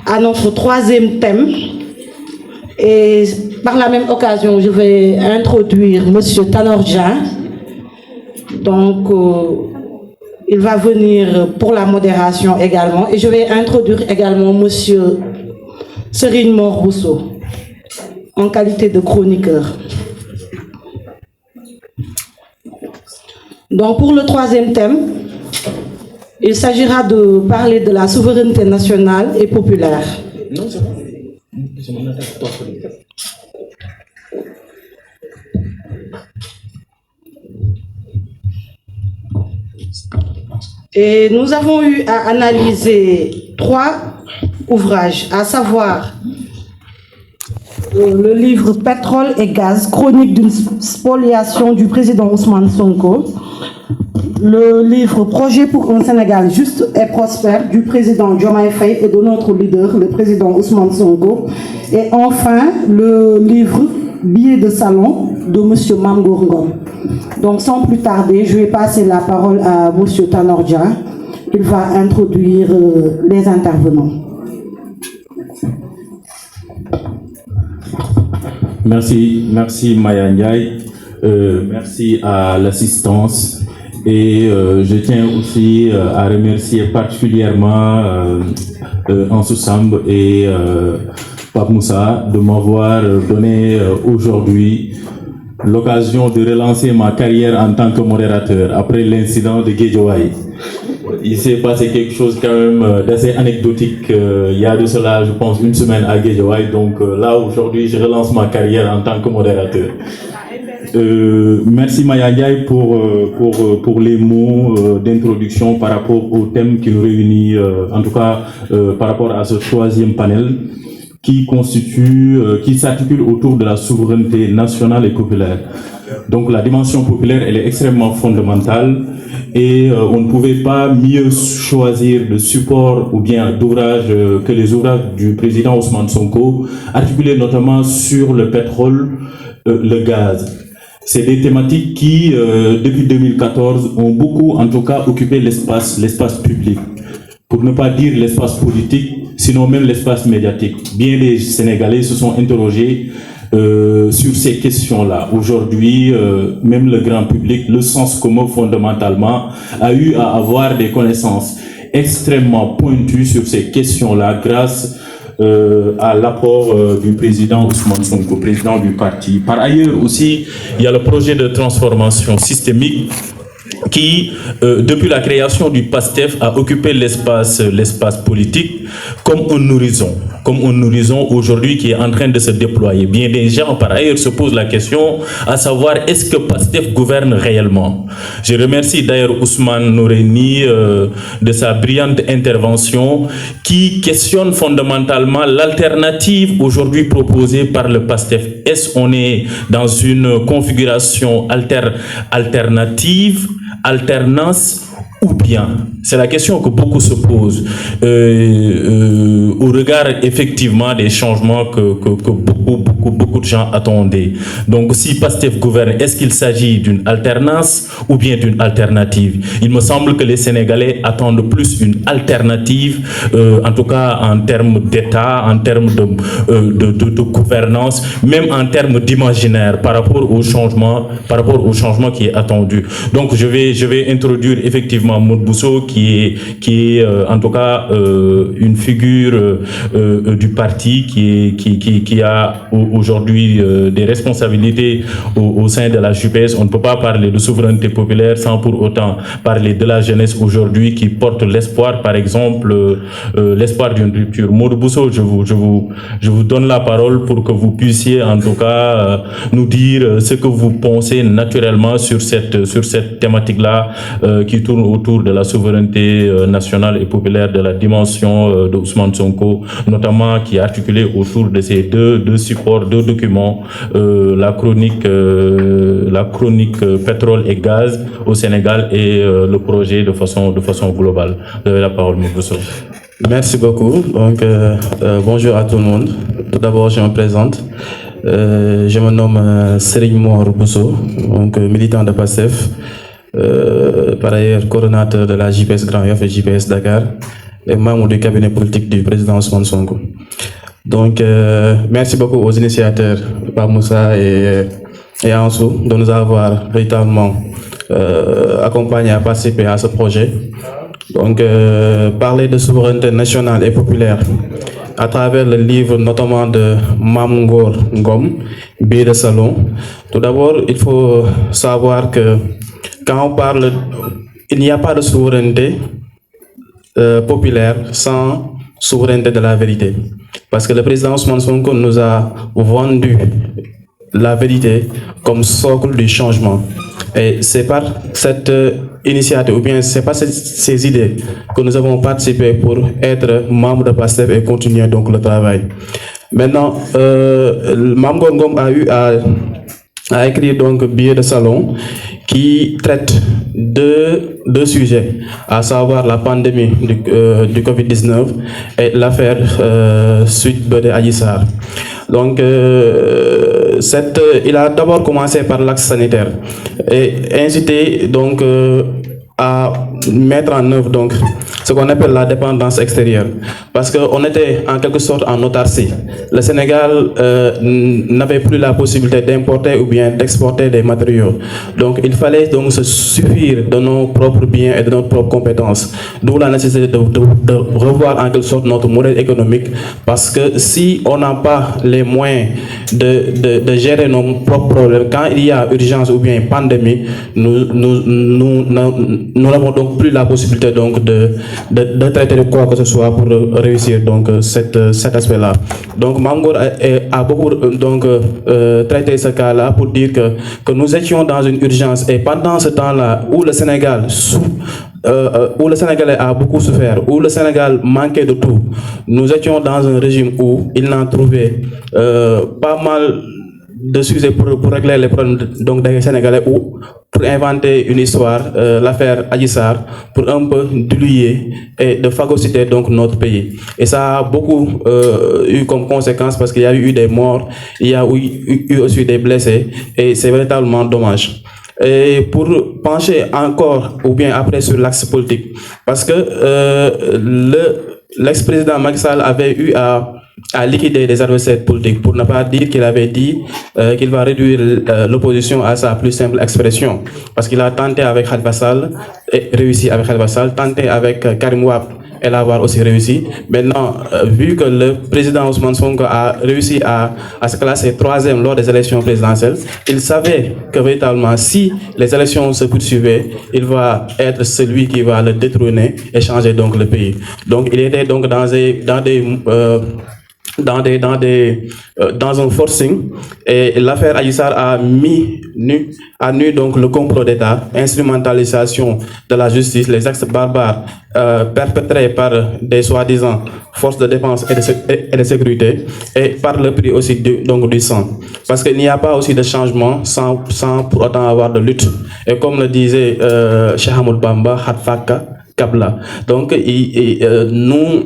à notre troisième thème. Et par la même occasion, je vais introduire M. Tanor Dieng. Donc, il va venir pour la modération également. Et je vais introduire également M. Serigne Mor Bousso, en qualité de chroniqueur. Donc, pour le troisième thème, il s'agira de parler de la souveraineté nationale et populaire. Non, c'est bon. Et nous avons eu à analyser 3 ouvrages, à savoir le livre Pétrole et gaz, chronique d'une spoliation du président Ousmane Sonko, le livre Projet pour un Sénégal juste et prospère du président Diomaye Faye et de notre leader, le président Ousmane Sonko, et enfin le livre Billets de salon de M. Mame Gor Ngom. Donc sans plus tarder, je vais passer la parole à M. Tanor Dieng. Il va introduire les intervenants. Merci Maya Ndiaye, merci à l'assistance et je tiens aussi à remercier particulièrement Ansou Samb et Pape Moussa de m'avoir donné aujourd'hui l'occasion de relancer ma carrière en tant que modérateur après l'incident de Guédiawaye. Il s'est passé quelque chose quand même d'assez anecdotique il y a de cela, je pense, une semaine à Guédiawaye. Donc là, aujourd'hui, je relance ma carrière en tant que modérateur. Merci Maya Ndiaye pour les mots d'introduction par rapport au thème qui nous réunit, en tout cas par rapport à ce troisième panel qui s'articule autour de la souveraineté nationale et populaire. Donc la dimension populaire, elle est extrêmement fondamentale et on ne pouvait pas mieux choisir de support ou bien d'ouvrage que les ouvrages du président Ousmane Sonko, articulés notamment sur le pétrole, le gaz. C'est des thématiques qui, depuis 2014, ont beaucoup, en tout cas, occupé l'espace public. Pour ne pas dire l'espace politique, sinon même l'espace médiatique. Bien des Sénégalais se sont interrogés sur ces questions-là. Aujourd'hui, même le grand public, le sens commun fondamentalement, a eu à avoir des connaissances extrêmement pointues sur ces questions-là grâce à l'apport du président Ousmane Sonko, président du parti. Par ailleurs aussi, il y a le projet de transformation systémique qui, depuis la création du PASTEF, a occupé l'espace politique comme un horizon aujourd'hui qui est en train de se déployer. Bien des gens, par ailleurs, se posent la question à savoir est-ce que PASTEF gouverne réellement. Je remercie d'ailleurs Ousmane Noureni de sa brillante intervention qui questionne fondamentalement l'alternative aujourd'hui proposée par le PASTEF. Est-ce qu'on est dans une configuration alternative, alternance ou bien? C'est la question que beaucoup se posent au regard effectivement des changements que beaucoup de gens attendaient. Donc si PASTEF gouverne, est-ce qu'il s'agit d'une alternance ou bien d'une alternative? Il me semble que les Sénégalais attendent plus une alternative, en tout cas en termes d'État, en termes de gouvernance, même en termes d'imaginaire par rapport au changement qui est attendu. Donc je vais introduire effectivement Maud Bousso qui est en tout cas une figure du parti qui a aujourd'hui des responsabilités au sein de la JPS. On ne peut pas parler de souveraineté populaire sans pour autant parler de la jeunesse aujourd'hui qui porte l'espoir, par exemple, l'espoir d'une rupture. Maud Bousso, je vous donne la parole pour que vous puissiez en tout cas nous dire ce que vous pensez naturellement sur cette thématique-là qui tourne autour de la souveraineté nationale et populaire, de la dimension de Ousmane Sonko, notamment qui est articulée autour de ces deux supports, deux documents, la chronique pétrole et gaz au Sénégal et le projet de façon globale. Vous avez la parole, M. Bousso. Merci beaucoup. Donc, bonjour à tout le monde. Tout d'abord, je me présente. Je me nomme Serigne Mor Bousso, donc militant de PASTEF. Par ailleurs, coordonnateur de la JPS Grand Yoff et JPS Dakar. et membre du cabinet politique du président Ousmane Sonko. Donc, merci beaucoup aux initiateurs, Pape Moussa et Ansou, de nous avoir véritablement accompagnés à participer à ce projet. Donc, parler de souveraineté nationale et populaire à travers le livre notamment de Mamgoor Ngom, Billet de Salon. Tout d'abord, il faut savoir que quand on parle, il n'y a pas de souveraineté populaire sans souveraineté de la vérité. Parce que le président Ousmane Sonko nous a vendu la vérité comme socle du changement. Et c'est par cette initiative, ou bien c'est par ces idées que nous avons participé pour être membre de PASTEF et continuer donc le travail. Maintenant, Mamgoor Ngom a eu à écrire donc Billet de Salon qui traite deux sujets, à savoir la pandémie du Covid-19 et l'affaire Sweet Beauté Adji Sarr. Donc, il a d'abord commencé par l'axe sanitaire et incité donc à mettre en œuvre donc ce qu'on appelle la dépendance extérieure, parce qu'on était en quelque sorte en autarcie. Le Sénégal n'avait plus la possibilité d'importer ou bien d'exporter des matériaux. Donc il fallait donc se suffire de nos propres biens et de nos propres compétences. D'où la nécessité de revoir en quelque sorte notre modèle économique, parce que si on n'a pas les moyens de gérer nos propres problèmes, quand il y a urgence ou bien pandémie, nous n'avons donc plus la possibilité donc de traiter de quoi que ce soit pour réussir donc cet aspect-là. Donc Mamgoor a beaucoup donc traité ce cas-là pour dire que nous étions dans une urgence, et pendant ce temps-là où le Sénégal où le Sénégalais a beaucoup souffert, où le Sénégal manquait de tout, nous étions dans un régime où il n'en trouvait pas mal de sujets pour régler les problèmes donc des Sénégalais, ou pour inventer une histoire, l'affaire Adji Sarr, pour un peu diluer et de phagocyter donc notre pays. Et ça a beaucoup eu comme conséquence, parce qu'il y a eu des morts, il y a eu aussi des blessés, et c'est véritablement dommage. Et pour pencher encore ou bien après sur l'axe politique, parce que l'ex-président Macky Sall avait eu à liquider des adversaires politiques, pour ne pas dire qu'il avait dit qu'il va réduire l'opposition à sa plus simple expression, parce qu'il a tenté avec Khalifa Sall et réussi avec Khalifa Sall, tenté avec Karim Wade et l'avoir aussi réussi. Maintenant, vu que le président Ousmane Sonko a réussi à se classer 3e lors des élections présidentielles, il savait que véritablement, si les élections se poursuivaient, il va être celui qui va le détrôner et changer donc le pays. Donc il était donc dans un forcing, et l'affaire Adji Sarr a mis nu donc le complot d'État, instrumentalisation de la justice, les actes barbares perpétrés par des soi-disant forces de défense et de sécurité, et par le prix aussi donc du sang, parce qu'il n'y a pas aussi de changement sans pour autant avoir de lutte. Et comme le disait Cheikh Ahmadou Bamba, Hatfaka Kabla. Donc nous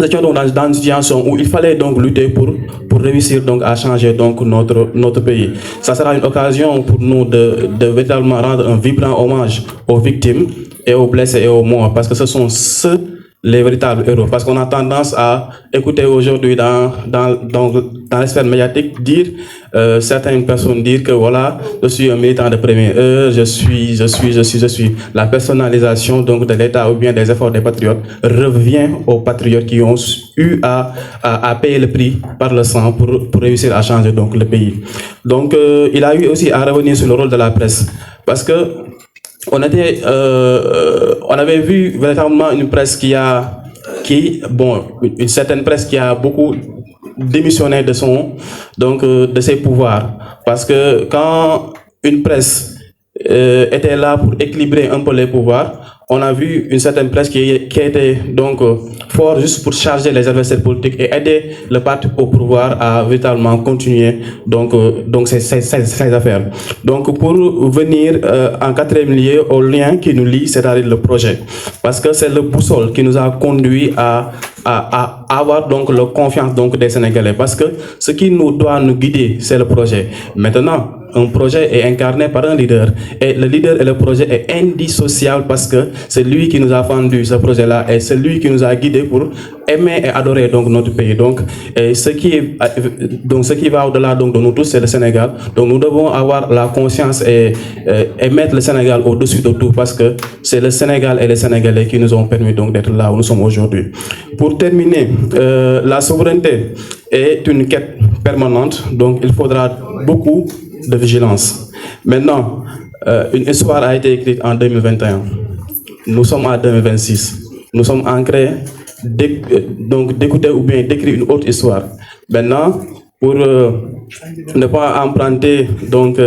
étions donc dans une situation où il fallait donc lutter pour réussir donc à changer donc notre pays. Ça sera une occasion pour nous de véritablement rendre un vibrant hommage aux victimes et aux blessés et aux morts, parce que ce sont ceux les véritables héros. Parce qu'on a tendance à écouter aujourd'hui dans l'espace médiatique dire certaines personnes dire que voilà, je suis un militant de première heure, je suis. La personnalisation donc de l'État ou bien des efforts des patriotes revient aux patriotes qui ont eu à payer le prix par le sang pour réussir à changer donc le pays. Donc il a eu aussi à revenir sur le rôle de la presse, parce que on avait vu véritablement une presse une certaine presse qui a beaucoup démissionné de ses pouvoirs, parce que quand une presse était là pour équilibrer un peu les pouvoirs, on a vu une certaine presse qui était donc fort juste pour charger les adversaires politiques et aider le parti au pouvoir à véritablement continuer donc ces affaires. Donc pour venir en quatrième lieu au lien qui nous lie, c'est-à-dire le projet, parce que c'est le boussole qui nous a conduit à avoir donc la confiance donc des Sénégalais, parce que ce qui nous doit nous guider, c'est le projet. Maintenant, un projet est incarné par un leader. Et le leader et le projet est indissociable parce que c'est lui qui nous a vendu ce projet-là et c'est lui qui nous a guidés pour aimer et adorer donc notre pays. Donc, ce qui va au-delà donc de nous tous, c'est le Sénégal. Donc, nous devons avoir la conscience et mettre le Sénégal au-dessus de tout parce que c'est le Sénégal et les Sénégalais qui nous ont permis donc d'être là où nous sommes aujourd'hui. Pour terminer, la souveraineté est une quête permanente, donc il faudra beaucoup de vigilance. Maintenant, une histoire a été écrite en 2021. Nous sommes en 2026. Nous sommes ancrés d'écouter ou bien d'écrire une autre histoire. Maintenant, pour ne pas emprunter donc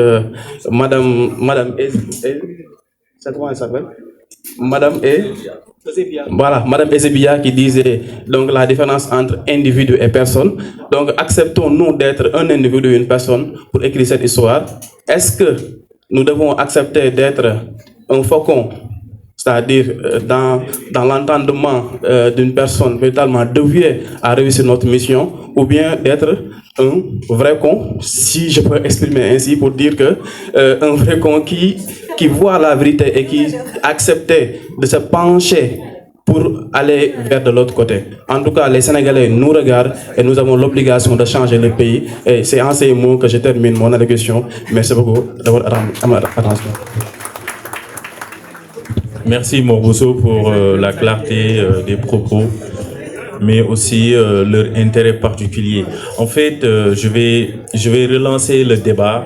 Madame c'est comment elle s'appelle? Madame Ezebia qui disait donc la différence entre individu et personne. Donc acceptons-nous d'être un individu et une personne pour écrire cette histoire. Est-ce que nous devons accepter d'être un faucon, c'est-à-dire dans l'entendement d'une personne véritablement dévouée à réussir notre mission, ou bien d'être un vrai con, si je peux exprimer ainsi, pour dire que un vrai con qui voit la vérité et qui acceptait de se pencher pour aller vers de l'autre côté. En tout cas, les Sénégalais nous regardent et nous avons l'obligation de changer le pays. Et c'est en ces mots que je termine mon allocution. Merci beaucoup d'avoir attention. Merci Morboso pour la clarté des propos, mais aussi leur intérêt particulier. En fait, je vais relancer le débat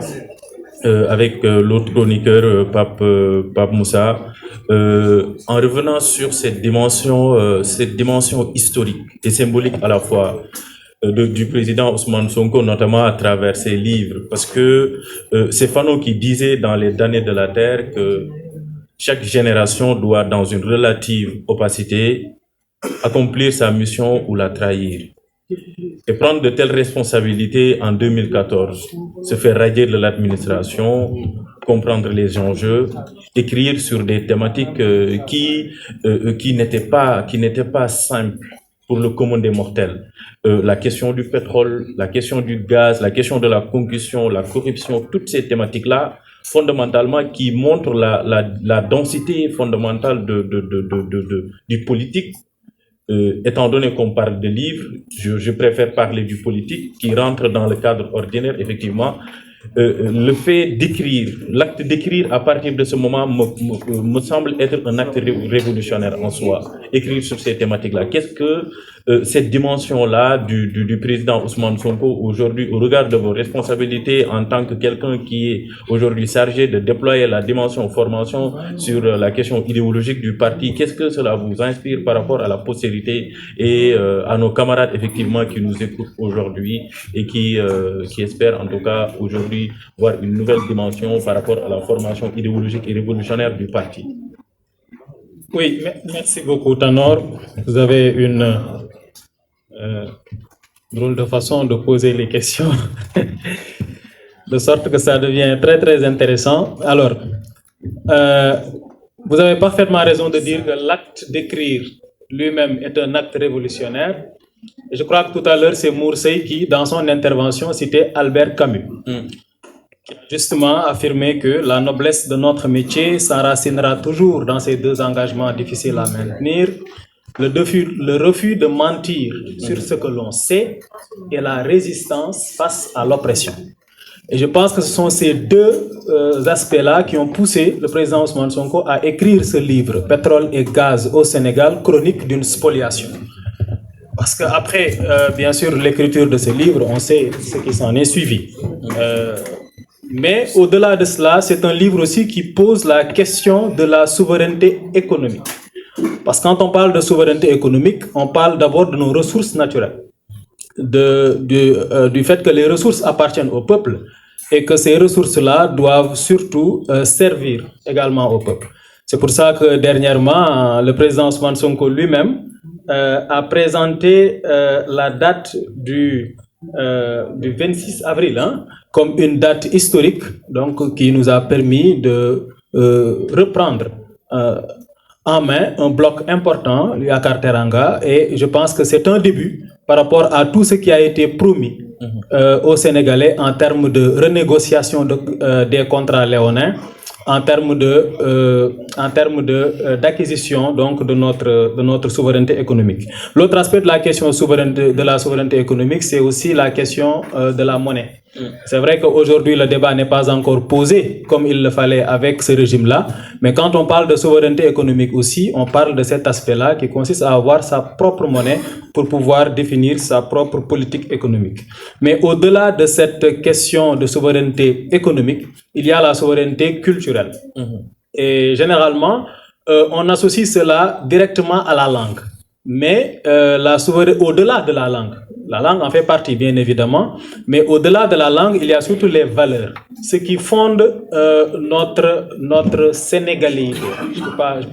avec l'autre chroniqueur, Pape Moussa, en revenant sur cette dimension historique et symbolique à la fois du président Ousmane Sonko, notamment à travers ses livres. Parce que c'est Fanon qui disait dans Les damnés de la terre que chaque génération doit, dans une relative opacité, accomplir sa mission ou la trahir. Et prendre de telles responsabilités en 2014, se faire radier de l'administration, comprendre les enjeux, écrire sur des thématiques qui n'étaient pas simples pour le commun des mortels. La question du pétrole, la question du gaz, la question de la concussion, la corruption, toutes ces thématiques-là, fondamentalement, qui montrent la densité fondamentale du politique. Étant donné qu'on parle de livres, je préfère parler du politique qui rentre dans le cadre ordinaire, effectivement. Le fait d'écrire, l'acte d'écrire à partir de ce moment me semble être un acte révolutionnaire en soi. Écrire sur ces thématiques-là. Qu'est-ce que cette dimension-là du président Ousmane Sonko aujourd'hui, au regard de vos responsabilités en tant que quelqu'un qui est aujourd'hui chargé de déployer la dimension formation sur la question idéologique du parti, qu'est-ce que cela vous inspire par rapport à la postérité et à nos camarades effectivement qui nous écoutent aujourd'hui et qui espèrent en tout cas aujourd'hui voir une nouvelle dimension par rapport à la formation idéologique et révolutionnaire du parti? Oui, merci beaucoup Tanor. Vous avez une drôle de façon de poser les questions, de sorte que ça devient très très intéressant. Alors, vous avez parfaitement raison de dire que l'acte d'écrire lui-même est un acte révolutionnaire. Et je crois que tout à l'heure, c'est Moursey qui, dans son intervention, citait Albert Camus, qui a justement affirmé que la noblesse de notre métier s'enracinera toujours dans ces deux engagements difficiles à maintenir, le refus de mentir sur ce que l'on sait et la résistance face à l'oppression. Et je pense que ce sont ces deux aspects-là qui ont poussé le président Ousmane Sonko à écrire ce livre, Pétrole et gaz au Sénégal, chronique d'une spoliation. Parce qu'après, bien sûr, l'écriture de ce livre, on sait ce qui s'en est suivi. Mais au-delà de cela, c'est un livre aussi qui pose la question de la souveraineté économique. Parce que quand on parle de souveraineté économique, on parle d'abord de nos ressources naturelles, du fait que les ressources appartiennent au peuple et que ces ressources-là doivent surtout servir également au peuple. C'est pour ça que dernièrement, le président Ousmane Sonko lui-même a présenté la date du 26 avril comme une date historique, donc qui nous a permis de reprendre en main un bloc important, Yakar Teranga, et je pense que c'est un début par rapport à tout ce qui a été promis aux Sénégalais en termes de renégociation des contrats léonins, en termes d'acquisition donc de notre souveraineté économique. L'autre aspect de la question de la souveraineté économique, c'est aussi la question de la monnaie. C'est vrai qu'aujourd'hui le débat n'est pas encore posé comme il le fallait avec ce régime-là, mais quand on parle de souveraineté économique aussi, on parle de cet aspect-là qui consiste à avoir sa propre monnaie pour pouvoir définir sa propre politique économique. Mais au-delà de cette question de souveraineté économique, il y a la souveraineté culturelle. Et généralement, on associe cela directement à la langue. Mais au-delà de la langue en fait partie bien évidemment, mais au-delà de la langue, il y a surtout les valeurs, ce qui fonde notre sénégalité.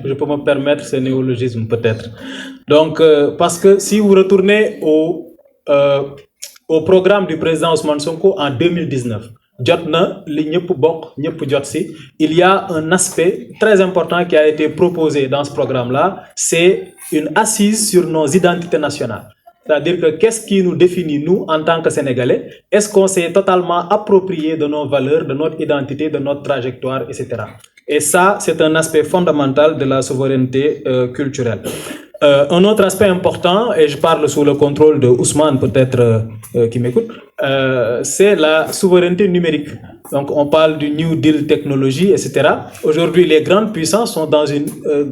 Je peux me permettre ce néologisme peut-être. Donc, parce que si vous retournez au programme du président Ousmane Sonko en 2019, il y a un aspect très important qui a été proposé dans ce programme-là, c'est une assise sur nos identités nationales. C'est-à-dire que qu'est-ce qui nous définit, nous, en tant que Sénégalais? Est-ce qu'on s'est totalement approprié de nos valeurs, de notre identité, de notre trajectoire, etc. Et ça, c'est un aspect fondamental de la souveraineté culturelle. Un autre aspect important, et je parle sous le contrôle de Ousmane, peut-être qui m'écoute, c'est la souveraineté numérique. Donc on parle du New Deal technologie, etc. Aujourd'hui, les grandes puissances sont dans une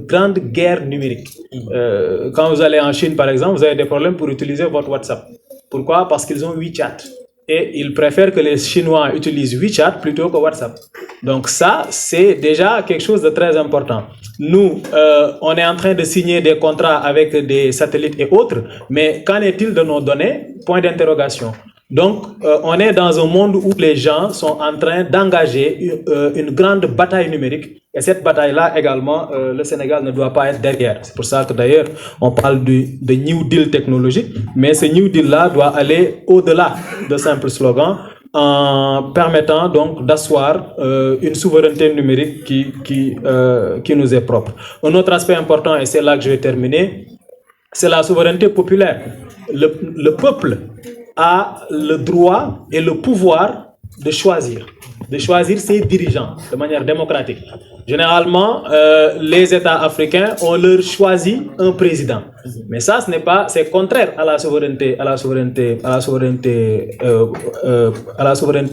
grande guerre numérique. Quand vous allez en Chine, par exemple, vous avez des problèmes pour utiliser votre WhatsApp. Pourquoi? Parce qu'ils ont WeChat. Et ils préfèrent que les Chinois utilisent WeChat plutôt que WhatsApp. Donc ça, c'est déjà quelque chose de très important. Nous, on est en train de signer des contrats avec des satellites et autres, mais qu'en est-il de nos données? Point d'interrogation. Donc, on est dans un monde où les gens sont en train d'engager une grande bataille numérique. Et cette bataille-là, également, le Sénégal ne doit pas être derrière. C'est pour ça que, d'ailleurs, on parle de New Deal technologique. Mais ce New Deal-là doit aller au-delà de simples slogans en permettant donc d'asseoir une souveraineté numérique qui nous est propre. Un autre aspect important, et c'est là que je vais terminer, c'est la souveraineté populaire. Le peuple a le droit et le pouvoir de choisir ses dirigeants de manière démocratique. Généralement, les États africains ont leur choisi un président, mais ça, c'est contraire à la souveraineté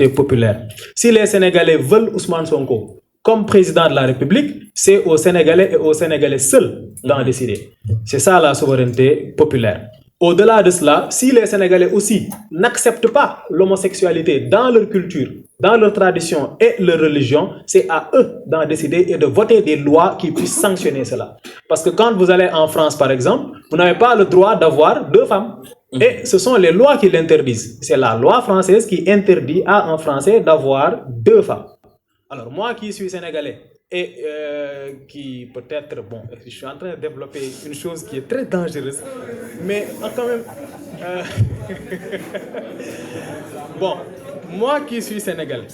populaire. Si les Sénégalais veulent Ousmane Sonko comme président de la République, c'est aux Sénégalais et aux Sénégalais seuls d'en décider. C'est ça la souveraineté populaire. Au-delà de cela, si les Sénégalais aussi n'acceptent pas l'homosexualité dans leur culture, dans leur tradition et leur religion, c'est à eux d'en décider et de voter des lois qui puissent sanctionner cela. Parce que quand vous allez en France, par exemple, vous n'avez pas le droit d'avoir 2 femmes. Et ce sont les lois qui l'interdisent. C'est la loi française qui interdit à un Français d'avoir 2 femmes. Alors moi qui suis sénégalais, et qui peut-être, bon, je suis en train de développer une chose qui est très dangereuse, mais quand même, bon, moi qui suis sénégalais,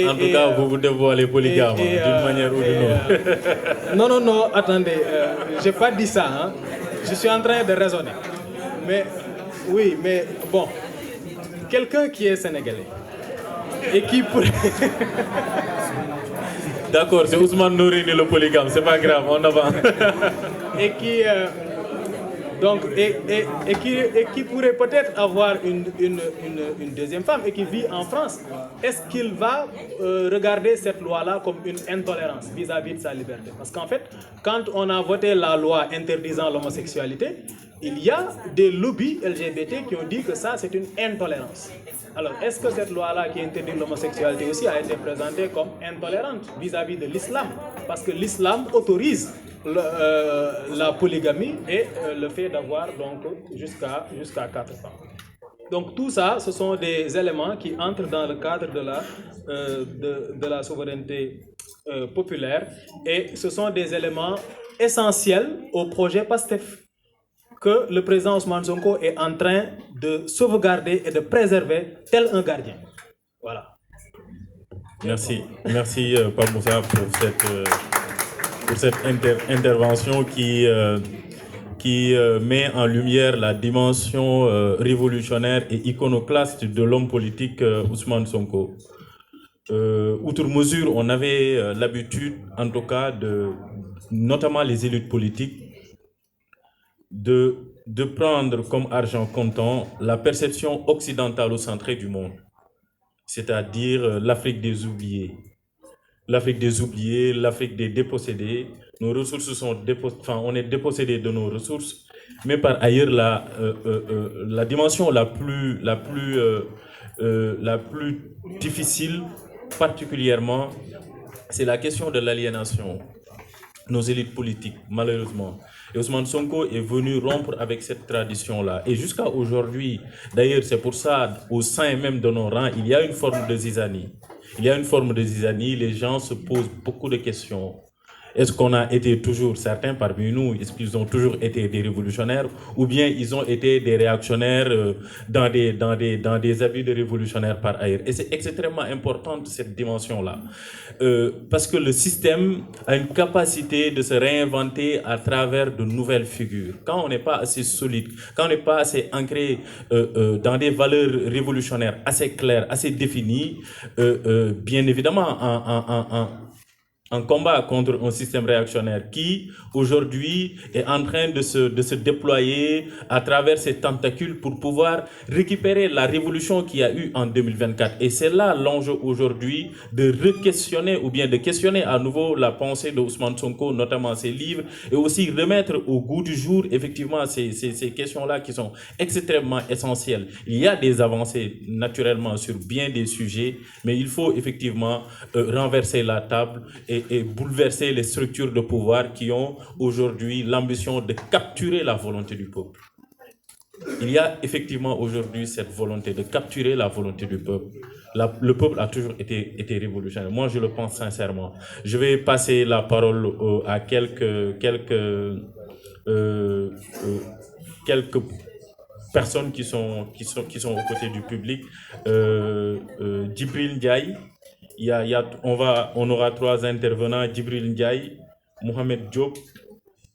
en tout cas, vous vous dévoilez polygame d'une manière ou d'une autre. Non, attendez, j'ai pas dit ça, hein. Je suis en train de raisonner, mais oui, mais bon, quelqu'un qui est sénégalais et qui pourrait... D'accord, c'est Ousmane Nourine le polygame, c'est pas grave, on avance. Et qui pourrait peut-être avoir une deuxième femme et qui vit en France. Est-ce qu'il va regarder cette loi-là comme une intolérance vis-à-vis de sa liberté? Parce qu'en fait, quand on a voté la loi interdisant l'homosexualité, il y a des lobbies LGBT qui ont dit que ça, c'est une intolérance. Alors, est-ce que cette loi-là qui interdit l'homosexualité aussi a été présentée comme intolérante vis-à-vis de l'islam? Parce que l'islam autorise la polygamie et le fait d'avoir donc jusqu'à 4 femmes. Donc tout ça, ce sont des éléments qui entrent dans le cadre de la souveraineté populaire et ce sont des éléments essentiels au projet PASTEF que le président Ousmane Sonko est en train de sauvegarder et de préserver tel un gardien. Voilà. Merci Pape Moussa pour cette intervention qui qui met en lumière la dimension révolutionnaire et iconoclaste de l'homme politique Ousmane Sonko. Outre mesure, on avait l'habitude, en tout cas, notamment les élites politiques, de prendre comme argent comptant la perception occidentalo-centrée du monde, c'est-à-dire l'Afrique des oubliés. L'Afrique des oubliés, l'Afrique des dépossédés. Nos ressources sont on est dépossédé de nos ressources, mais par ailleurs la dimension la plus difficile, particulièrement, c'est la question de l'aliénation. Nos élites politiques, malheureusement. Et Ousmane Sonko est venu rompre avec cette tradition-là. Et jusqu'à aujourd'hui, d'ailleurs, c'est pour ça, au sein même de nos rangs, il y a une forme de zizanie. Il y a une forme de zizanie, les gens se posent beaucoup de questions. Est-ce qu'on a été toujours, certains parmi nous, est-ce qu'ils ont toujours été des révolutionnaires ou bien ils ont été des réactionnaires dans des habits de révolutionnaires par ailleurs? Et c'est extrêmement important cette dimension-là. Parce que le système a une capacité de se réinventer à travers de nouvelles figures. Quand on n'est pas assez solide, quand on n'est pas assez ancré dans des valeurs révolutionnaires assez claires, assez définies, bien évidemment, en combat contre un système réactionnaire qui, aujourd'hui, est en train de se déployer à travers ses tentacules pour pouvoir récupérer la révolution qu'il y a eu en 2024. Et c'est là l'enjeu aujourd'hui de re-questionner ou bien de questionner à nouveau la pensée de Ousmane Sonko, notamment ses livres, et aussi remettre au goût du jour, effectivement, ces questions-là qui sont extrêmement essentielles. Il y a des avancées, naturellement, sur bien des sujets, mais il faut effectivement renverser la table et bouleverser les structures de pouvoir qui ont aujourd'hui l'ambition de capturer la volonté du peuple. Il y a effectivement aujourd'hui cette volonté de capturer la volonté du peuple. Le peuple a toujours été révolutionnaire. Moi, je le pense sincèrement. Je vais passer la parole à quelques personnes qui sont aux côtés du public. Djibril Ndiaye. On aura 3 intervenants, Djibril Ndiaye, Mohamed Diop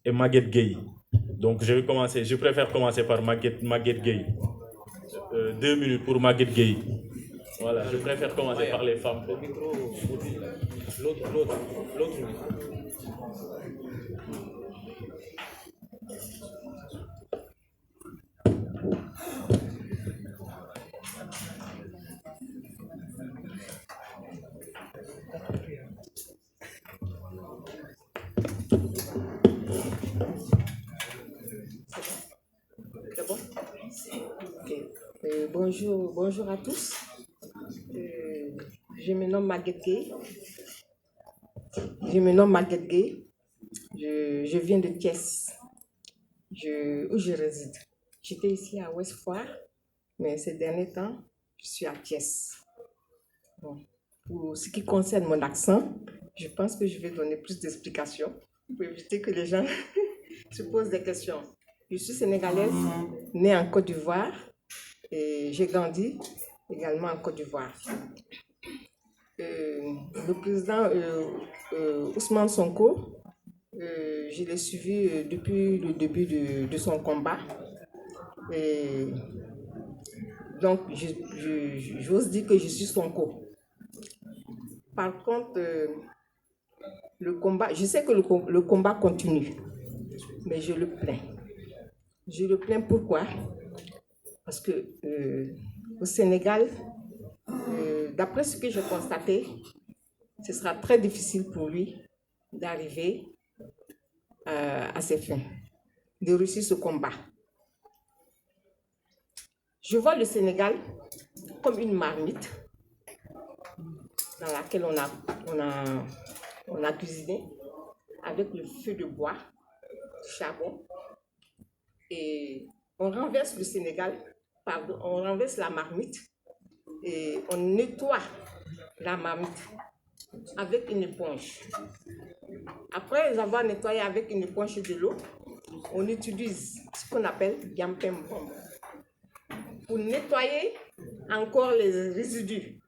et Maguette Gueye. Donc je préfère commencer par Maguette Gueye. 2 minutes pour Maguette Gueye. Voilà, je préfère commencer par les femmes. L'autre. Bonjour à tous. Je me nomme Maguette Gueye. Je viens de Thiès, où je réside. J'étais ici à Ouest Foire, mais ces derniers temps, je suis à Thiès. Bon. Pour ce qui concerne mon accent, je pense que je vais donner plus d'explications pour éviter que les gens se posent des questions. Je suis sénégalaise, née en Côte d'Ivoire. Et j'ai grandi également en Côte d'Ivoire. Le président Ousmane Sonko, je l'ai suivi depuis le début de son combat. Et donc, j'ose dire que je suis Sonko. Par contre, le combat, je sais que le combat continue, mais je le plains. Je le plains pourquoi ? Parce que au Sénégal, d'après ce que j'ai constaté, ce sera très difficile pour lui d'arriver à ses fins, de réussir ce combat. Je vois le Sénégal comme une marmite dans laquelle on a cuisiné avec le feu de bois, du charbon, et on renverse le Sénégal. On renverse la marmite et on nettoie la marmite avec une éponge. Après avoir nettoyé avec une éponge de l'eau, on utilise ce qu'on appelle Yampem Bomb pour nettoyer encore les résidus.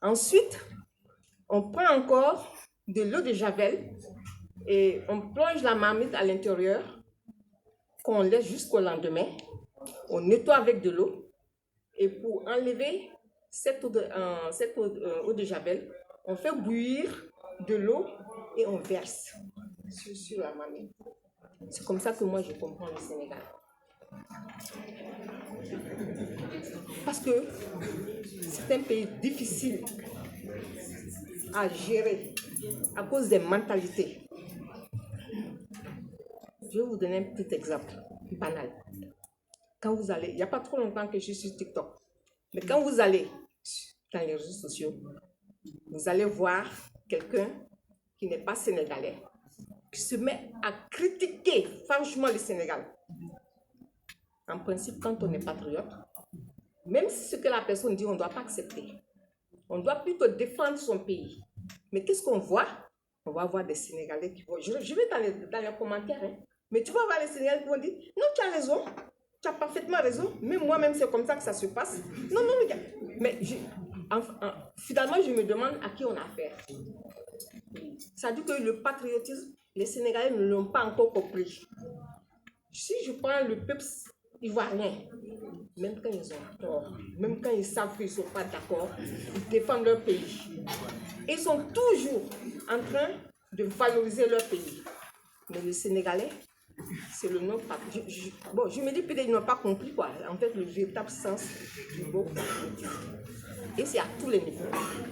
Ensuite, on prend encore de l'eau de javel et on plonge la marmite à l'intérieur qu'on laisse jusqu'au lendemain. On nettoie avec de l'eau. Et pour enlever cette eau de javel, on fait bouillir de l'eau et on verse sur la marmite. C'est comme ça que moi je comprends le Sénégal. Parce que c'est un pays difficile à gérer à cause des mentalités. Je vais vous donner un petit exemple banal. Quand vous allez, il n'y a pas trop longtemps que je suis sur TikTok, mais quand vous allez dans les réseaux sociaux, vous allez voir quelqu'un qui n'est pas sénégalais, qui se met à critiquer franchement le Sénégal. En principe, quand on est patriote, même si ce que la personne dit, on ne doit pas accepter. On doit plutôt défendre son pays. Mais qu'est-ce qu'on voit? On va voir des Sénégalais qui vont... Je vais dans les commentaires, hein, mais tu vas voir les Sénégalais qui vont dire « Non, tu as raison, tu as parfaitement raison, même moi-même, c'est comme ça que ça se passe. » Non, mais finalement, je me demande à qui on a affaire. Ça dit que le patriotisme, les Sénégalais ne l'ont pas encore compris. Si je prends le peuple ivoirien, même quand ils ont tort, même quand ils savent qu'ils ne sont pas d'accord, ils défendent leur pays. Ils sont toujours en train de valoriser leur pays. Mais le Sénégalais, c'est le nom. Bon, je me dis peut-être qu'ils n'ont pas compris quoi. En fait, le véritable sens du mot. Et c'est à tous les niveaux.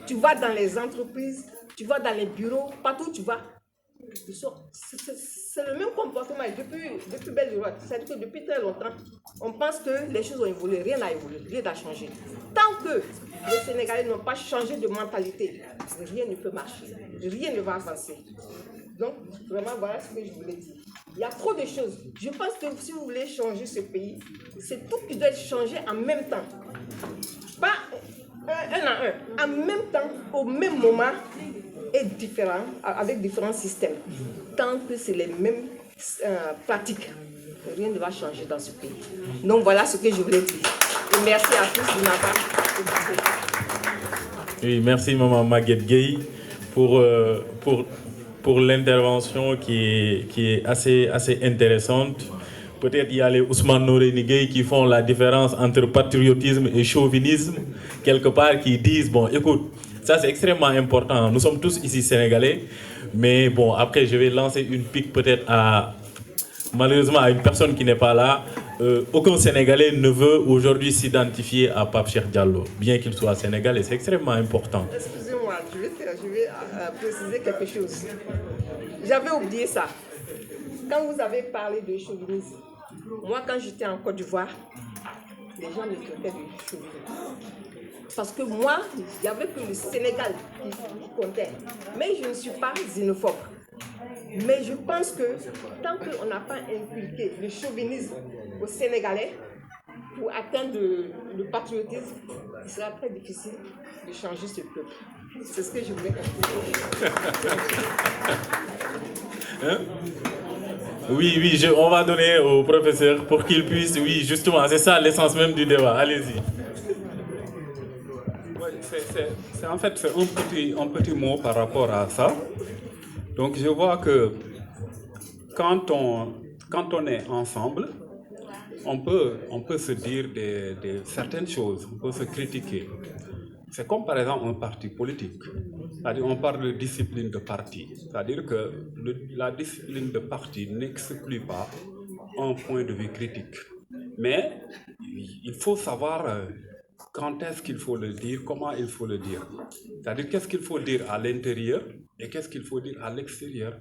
Tu vas dans les entreprises, tu vas dans les bureaux, partout où tu vas. C'est le même comportement depuis belle lurette. C'est-à-dire que depuis très longtemps, on pense que les choses ont évolué, rien n'a évolué, rien n'a changé. Tant que les Sénégalais n'ont pas changé de mentalité, rien ne peut marcher, rien ne va avancer. Donc, vraiment, voilà ce que je voulais dire. Il y a trop de choses. Je pense que si vous voulez changer ce pays, c'est tout qui doit être changé en même temps. Pas un à un, en même temps, au même moment, et différent, avec différents systèmes. Tant que c'est les mêmes pratiques, rien ne va changer dans ce pays. Donc voilà ce que je voulais dire. Et merci à tous de m'avoir écouté. Oui, merci Maman Maguette Gueye pour l'intervention qui est assez intéressante. Peut-être il y a les Ousmane Noreyni Gueye qui font la différence entre patriotisme et chauvinisme, quelque part qui disent, bon écoute, ça c'est extrêmement important, nous sommes tous ici sénégalais, mais bon après je vais lancer une pique peut-être malheureusement à une personne qui n'est pas là. Aucun Sénégalais ne veut aujourd'hui s'identifier à Pape Cheikh Diallo, bien qu'il soit sénégalais, c'est extrêmement important. Excusez-moi, je vais préciser quelque chose. J'avais oublié ça. Quand vous avez parlé de chauvinisme, moi quand j'étais en Côte d'Ivoire, les gens me traitaient de chauvinisme. Parce que moi, il n'y avait que le Sénégal qui comptait. Mais je ne suis pas xénophobe. Mais je pense que tant qu'on n'a pas inculqué le chauvinisme aux Sénégalais pour atteindre le patriotisme, il sera très difficile de changer ce peuple. C'est ce que je voulais dire. Hein? Oui, on va donner au professeur pour qu'il puisse, oui, justement, c'est ça l'essence même du débat. Allez-y. En fait, c'est un petit mot par rapport à ça. Donc, je vois que quand on est ensemble, on peut se dire certaines choses, on peut se critiquer. C'est comme par exemple un parti politique. C'est-à-dire on parle de discipline de parti. C'est-à-dire que la discipline de parti n'exclut pas un point de vue critique. Mais il faut savoir quand est-ce qu'il faut le dire, comment il faut le dire. C'est-à-dire qu'est-ce qu'il faut dire à l'intérieur et qu'est-ce qu'il faut dire à l'extérieur.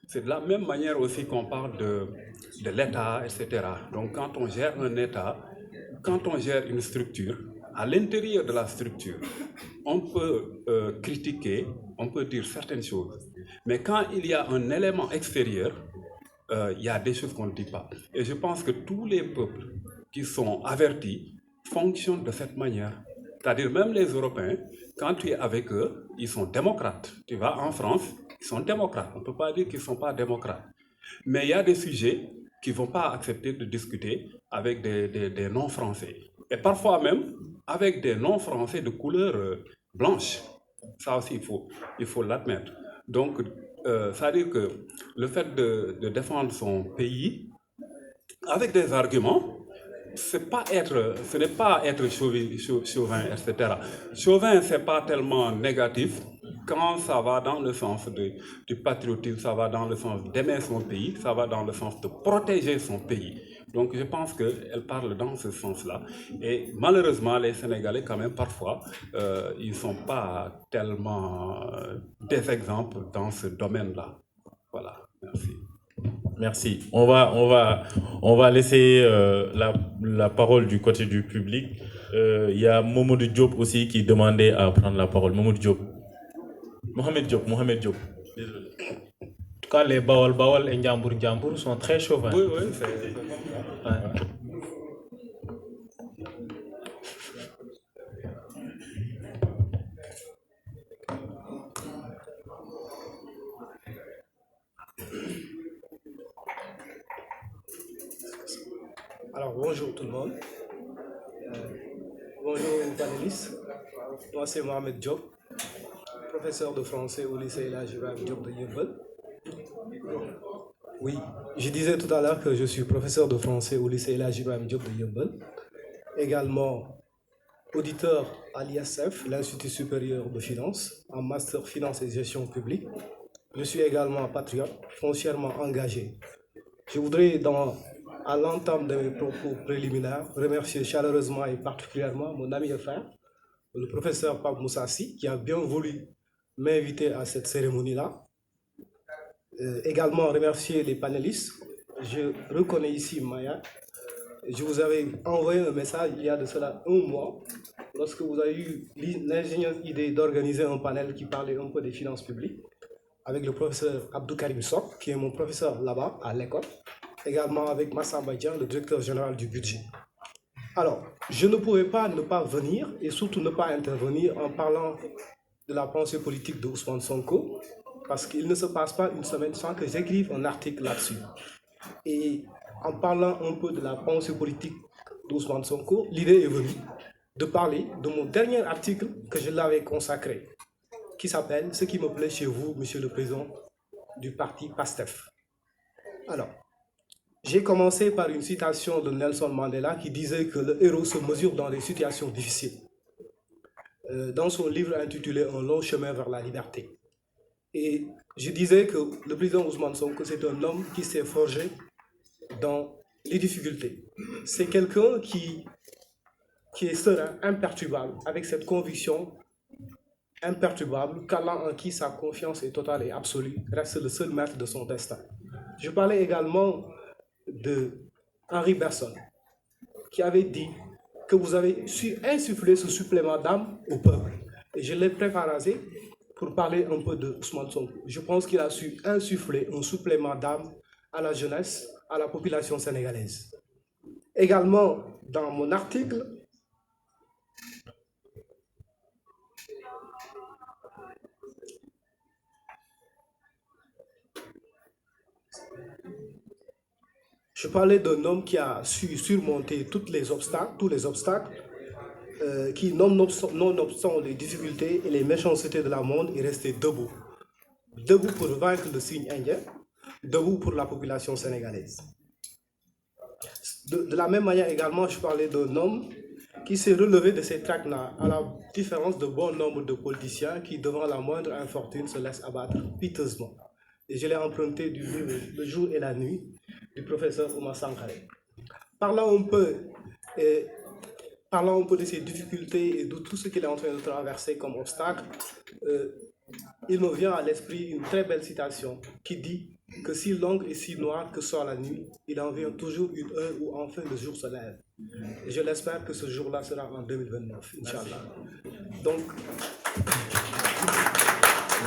C'est de la même manière aussi qu'on parle de l'État, etc. Donc quand on gère un État, quand on gère une structure, à l'intérieur de la structure, on peut critiquer, on peut dire certaines choses. Mais quand il y a un élément extérieur, il y a des choses qu'on ne dit pas. Et je pense que tous les peuples qui sont avertis fonctionnent de cette manière. C'est-à-dire même les Européens, quand tu es avec eux, ils sont démocrates. Tu vas en France, ils sont démocrates. On ne peut pas dire qu'ils ne sont pas démocrates. Mais il y a des sujets qu'ils ne vont pas accepter de discuter avec des non-français. Et parfois même avec des non-français de couleur blanche. Ça aussi, il faut l'admettre. Donc, ça veut dire que le fait de défendre son pays, avec des arguments. Ce n'est pas être chauvin, etc. Chauvin, ce n'est pas tellement négatif quand ça va dans le sens du patriotisme, ça va dans le sens d'aimer son pays, ça va dans le sens de protéger son pays. Donc je pense qu'elle parle dans ce sens-là. Et malheureusement, les Sénégalais, quand même, parfois, ils ne sont pas tellement des exemples dans ce domaine-là. Voilà, merci. Merci. On va laisser la parole du côté du public. Il y a Mamadou Diop aussi qui demandait à prendre la parole. Mamadou Diop. Mohamed Diop. Désolé. En tout cas, les Bawal et Ndiambour sont très chauvins. Oui, Ouais. Alors, bonjour tout le monde. Bonjour aux panélistes. Moi, c'est Mohamed Diop, professeur de français au lycée El Hadji Ibrahima Diop de Yeumbeul. Oui, je disais tout à l'heure que je suis professeur de français au lycée El Hadji Ibrahima Diop de Yeumbeul. Également auditeur à l'ISF, l'Institut supérieur de finance, en master finance et gestion publique. Je suis également patriote, foncièrement engagé. Je voudrais, à l'entame de mes propos préliminaires, remercier chaleureusement et particulièrement mon ami et frère, le professeur Pape Moussassi, qui a bien voulu m'inviter à cette cérémonie-là. Également remercier les panélistes. Je reconnais ici Maya. Je vous avais envoyé un message il y a de cela 1 mois, lorsque vous avez eu l'ingénieuse idée d'organiser un panel qui parlait un peu des finances publiques, avec le professeur Abdou Karim Sok, qui est mon professeur là-bas, à l'école, également avec Massamba Dian, le directeur général du budget. Alors, je ne pouvais pas ne pas venir, et surtout ne pas intervenir en parlant de la pensée politique de Ousmane Sonko, parce qu'il ne se passe pas une semaine sans que j'écrive un article là-dessus. Et en parlant un peu de la pensée politique d'Ousmane Sonko, l'idée est venue de parler de mon dernier article que je l'avais consacré, qui s'appelle « Ce qui me plaît chez vous, Monsieur le Président du parti PASTEF ». Alors, j'ai commencé par une citation de Nelson Mandela qui disait que le héros se mesure dans des situations difficiles. Dans son livre intitulé « Un long chemin vers la liberté ». Et je disais que le président Ousmane Sonko, c'est un homme qui s'est forgé dans les difficultés. C'est quelqu'un qui est serein, imperturbable, avec cette conviction imperturbable qu'Allah en qui sa confiance est totale et absolue reste le seul maître de son destin. Je parlais également de Henri Bergson, qui avait dit que vous avez su insuffler ce supplément d'âme au peuple. Et je l'ai préparé pour parler un peu de Ousmane Sonko. Je pense qu'il a su insuffler un supplément d'âme à la jeunesse, à la population sénégalaise. Également, dans mon article, je parlais d'un homme qui a su surmonter tous les obstacles, qui, nonobstant les difficultés et les méchancetés de la monde, est resté debout. Debout pour vaincre le signe indien, debout pour la population sénégalaise. De la même manière également, je parlais d'un homme qui s'est relevé de ces traquenards, à la différence de bon nombre de politiciens qui, devant la moindre infortune, se laissent abattre piteusement. Et je l'ai emprunté du livre Le jour et la nuit du professeur Oumar Sankaré. Parlons un peu de ces difficultés et de tout ce qu'il est en train de traverser comme obstacle. Il me vient à l'esprit une très belle citation qui dit que si longue et si noire que soit la nuit, il en vient toujours une heure où enfin le jour se lève. Et je l'espère que ce jour-là sera en 2029, Inch'Allah. Donc,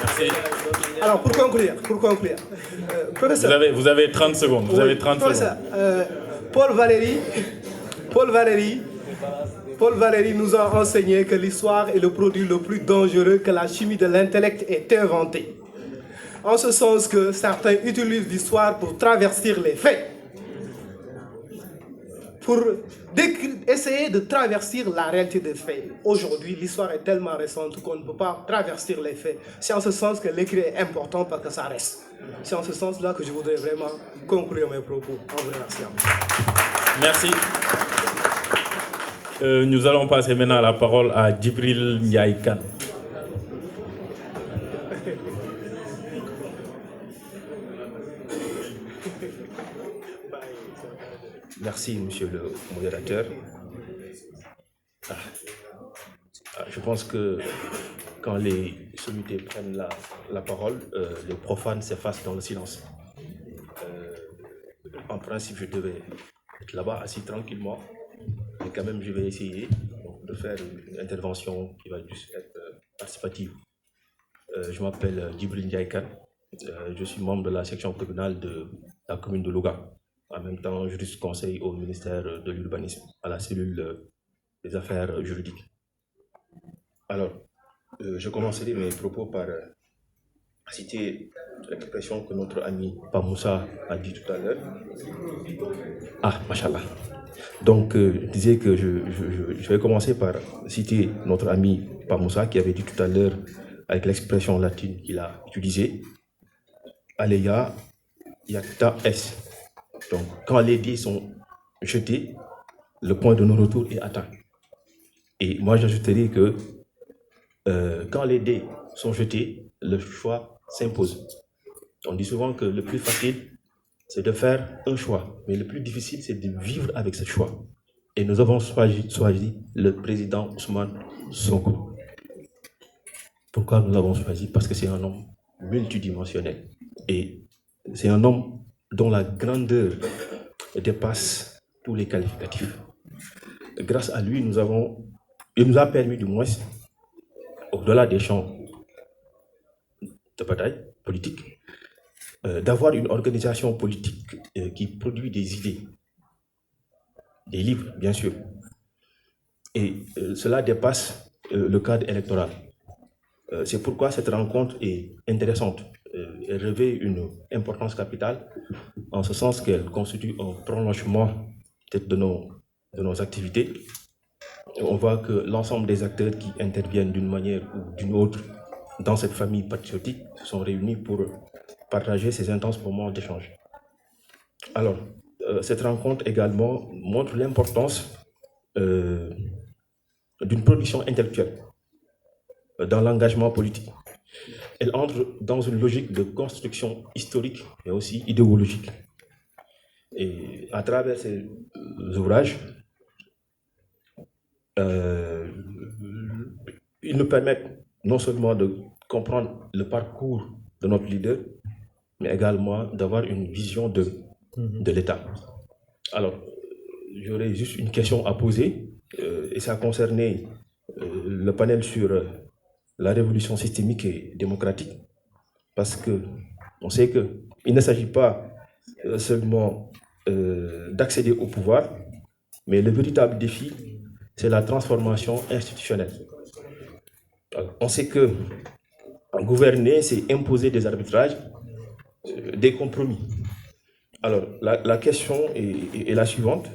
merci. Alors, pour conclure, professeur, Vous avez 30 secondes. Vous avez 30 professeur, secondes. Paul Valéry nous a enseigné que l'histoire est le produit le plus dangereux que la chimie de l'intellect ait inventé. En ce sens que certains utilisent l'histoire pour traverser les faits, pour essayer de traverser la réalité des faits. Aujourd'hui, l'histoire est tellement récente qu'on ne peut pas traverser les faits. C'est en ce sens que l'écrit est important parce que ça reste. C'est en ce sens-là que je voudrais vraiment conclure mes propos en vous remerciant. Merci. Nous allons passer maintenant la parole à Djibril Ndiaye Kane. Merci, monsieur le modérateur. Je pense que quand les sommités prennent la parole, les profanes s'effacent dans le silence. En principe, je devais être là-bas, assis tranquillement, mais quand même, je vais essayer de faire une intervention qui va juste être participative. Je m'appelle Djibril Ndiaye Kane. Je suis membre de la section communale de la commune de Louga. En même temps, juriste conseil au ministère de l'Urbanisme, à la cellule des affaires juridiques. Alors, je commencerai mes propos par citer l'expression que notre ami Pamoussa a dit tout à l'heure. Ah, machallah. Donc, je disais que je vais commencer par citer notre ami Pamoussa qui avait dit tout à l'heure, avec l'expression latine qu'il a utilisée, Aleya Yacta S. Donc, quand les dés sont jetés, le point de non-retour est atteint. Et moi, j'ajouterai que quand les dés sont jetés, le choix s'impose. On dit souvent que le plus facile, c'est de faire un choix. Mais le plus difficile, c'est de vivre avec ce choix. Et nous avons choisi le président Ousmane Sonko. Pourquoi nous l'avons choisi? Parce que c'est un homme multidimensionnel. Et c'est un homme dont la grandeur dépasse tous les qualificatifs. Grâce à lui, il nous a permis du moins, au-delà des champs de bataille politique, d'avoir une organisation politique qui produit des idées, des livres, bien sûr. Et cela dépasse le cadre électoral. C'est pourquoi cette rencontre est intéressante. Elle revêt une importance capitale, en ce sens qu'elle constitue un prolongement peut-être de nos activités. On voit que l'ensemble des acteurs qui interviennent d'une manière ou d'une autre dans cette famille patriotique se sont réunis pour partager ces intenses moments d'échange. Alors, cette rencontre également montre l'importance d'une production intellectuelle dans l'engagement politique. Elle entre dans une logique de construction historique, mais aussi idéologique. Et à travers ces ouvrages, ils nous permettent non seulement de comprendre le parcours de notre leader, mais également d'avoir une vision de l'État. Alors, j'aurais juste une question à poser, et ça concernait le panel sur la révolution systémique et démocratique, parce qu'on sait qu'il ne s'agit pas seulement d'accéder au pouvoir, mais le véritable défi, c'est la transformation institutionnelle. Alors, on sait que gouverner, c'est imposer des arbitrages, des compromis. Alors, la question est la suivante,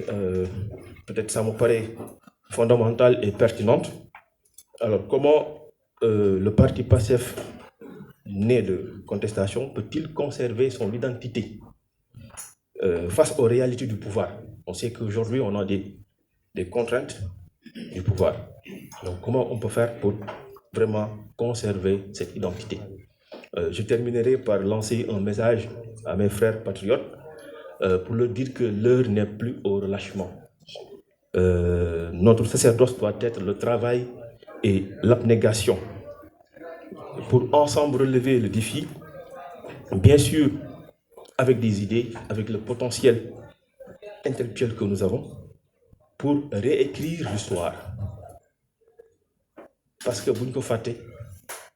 peut-être ça me paraît fondamentale et pertinente. Alors, comment le parti PASTEF, né de contestation, peut-il conserver son identité face aux réalités du pouvoir? On sait qu'aujourd'hui, on a des contraintes du pouvoir. Donc, comment on peut faire pour vraiment conserver cette identité? Je terminerai par lancer un message à mes frères patriotes pour leur dire que l'heure n'est plus au relâchement. Notre sacerdoce doit être le travail et l'abnégation pour ensemble relever le défi, bien sûr avec des idées, avec le potentiel intellectuel que nous avons, pour réécrire l'histoire. Parce que buñ ko faté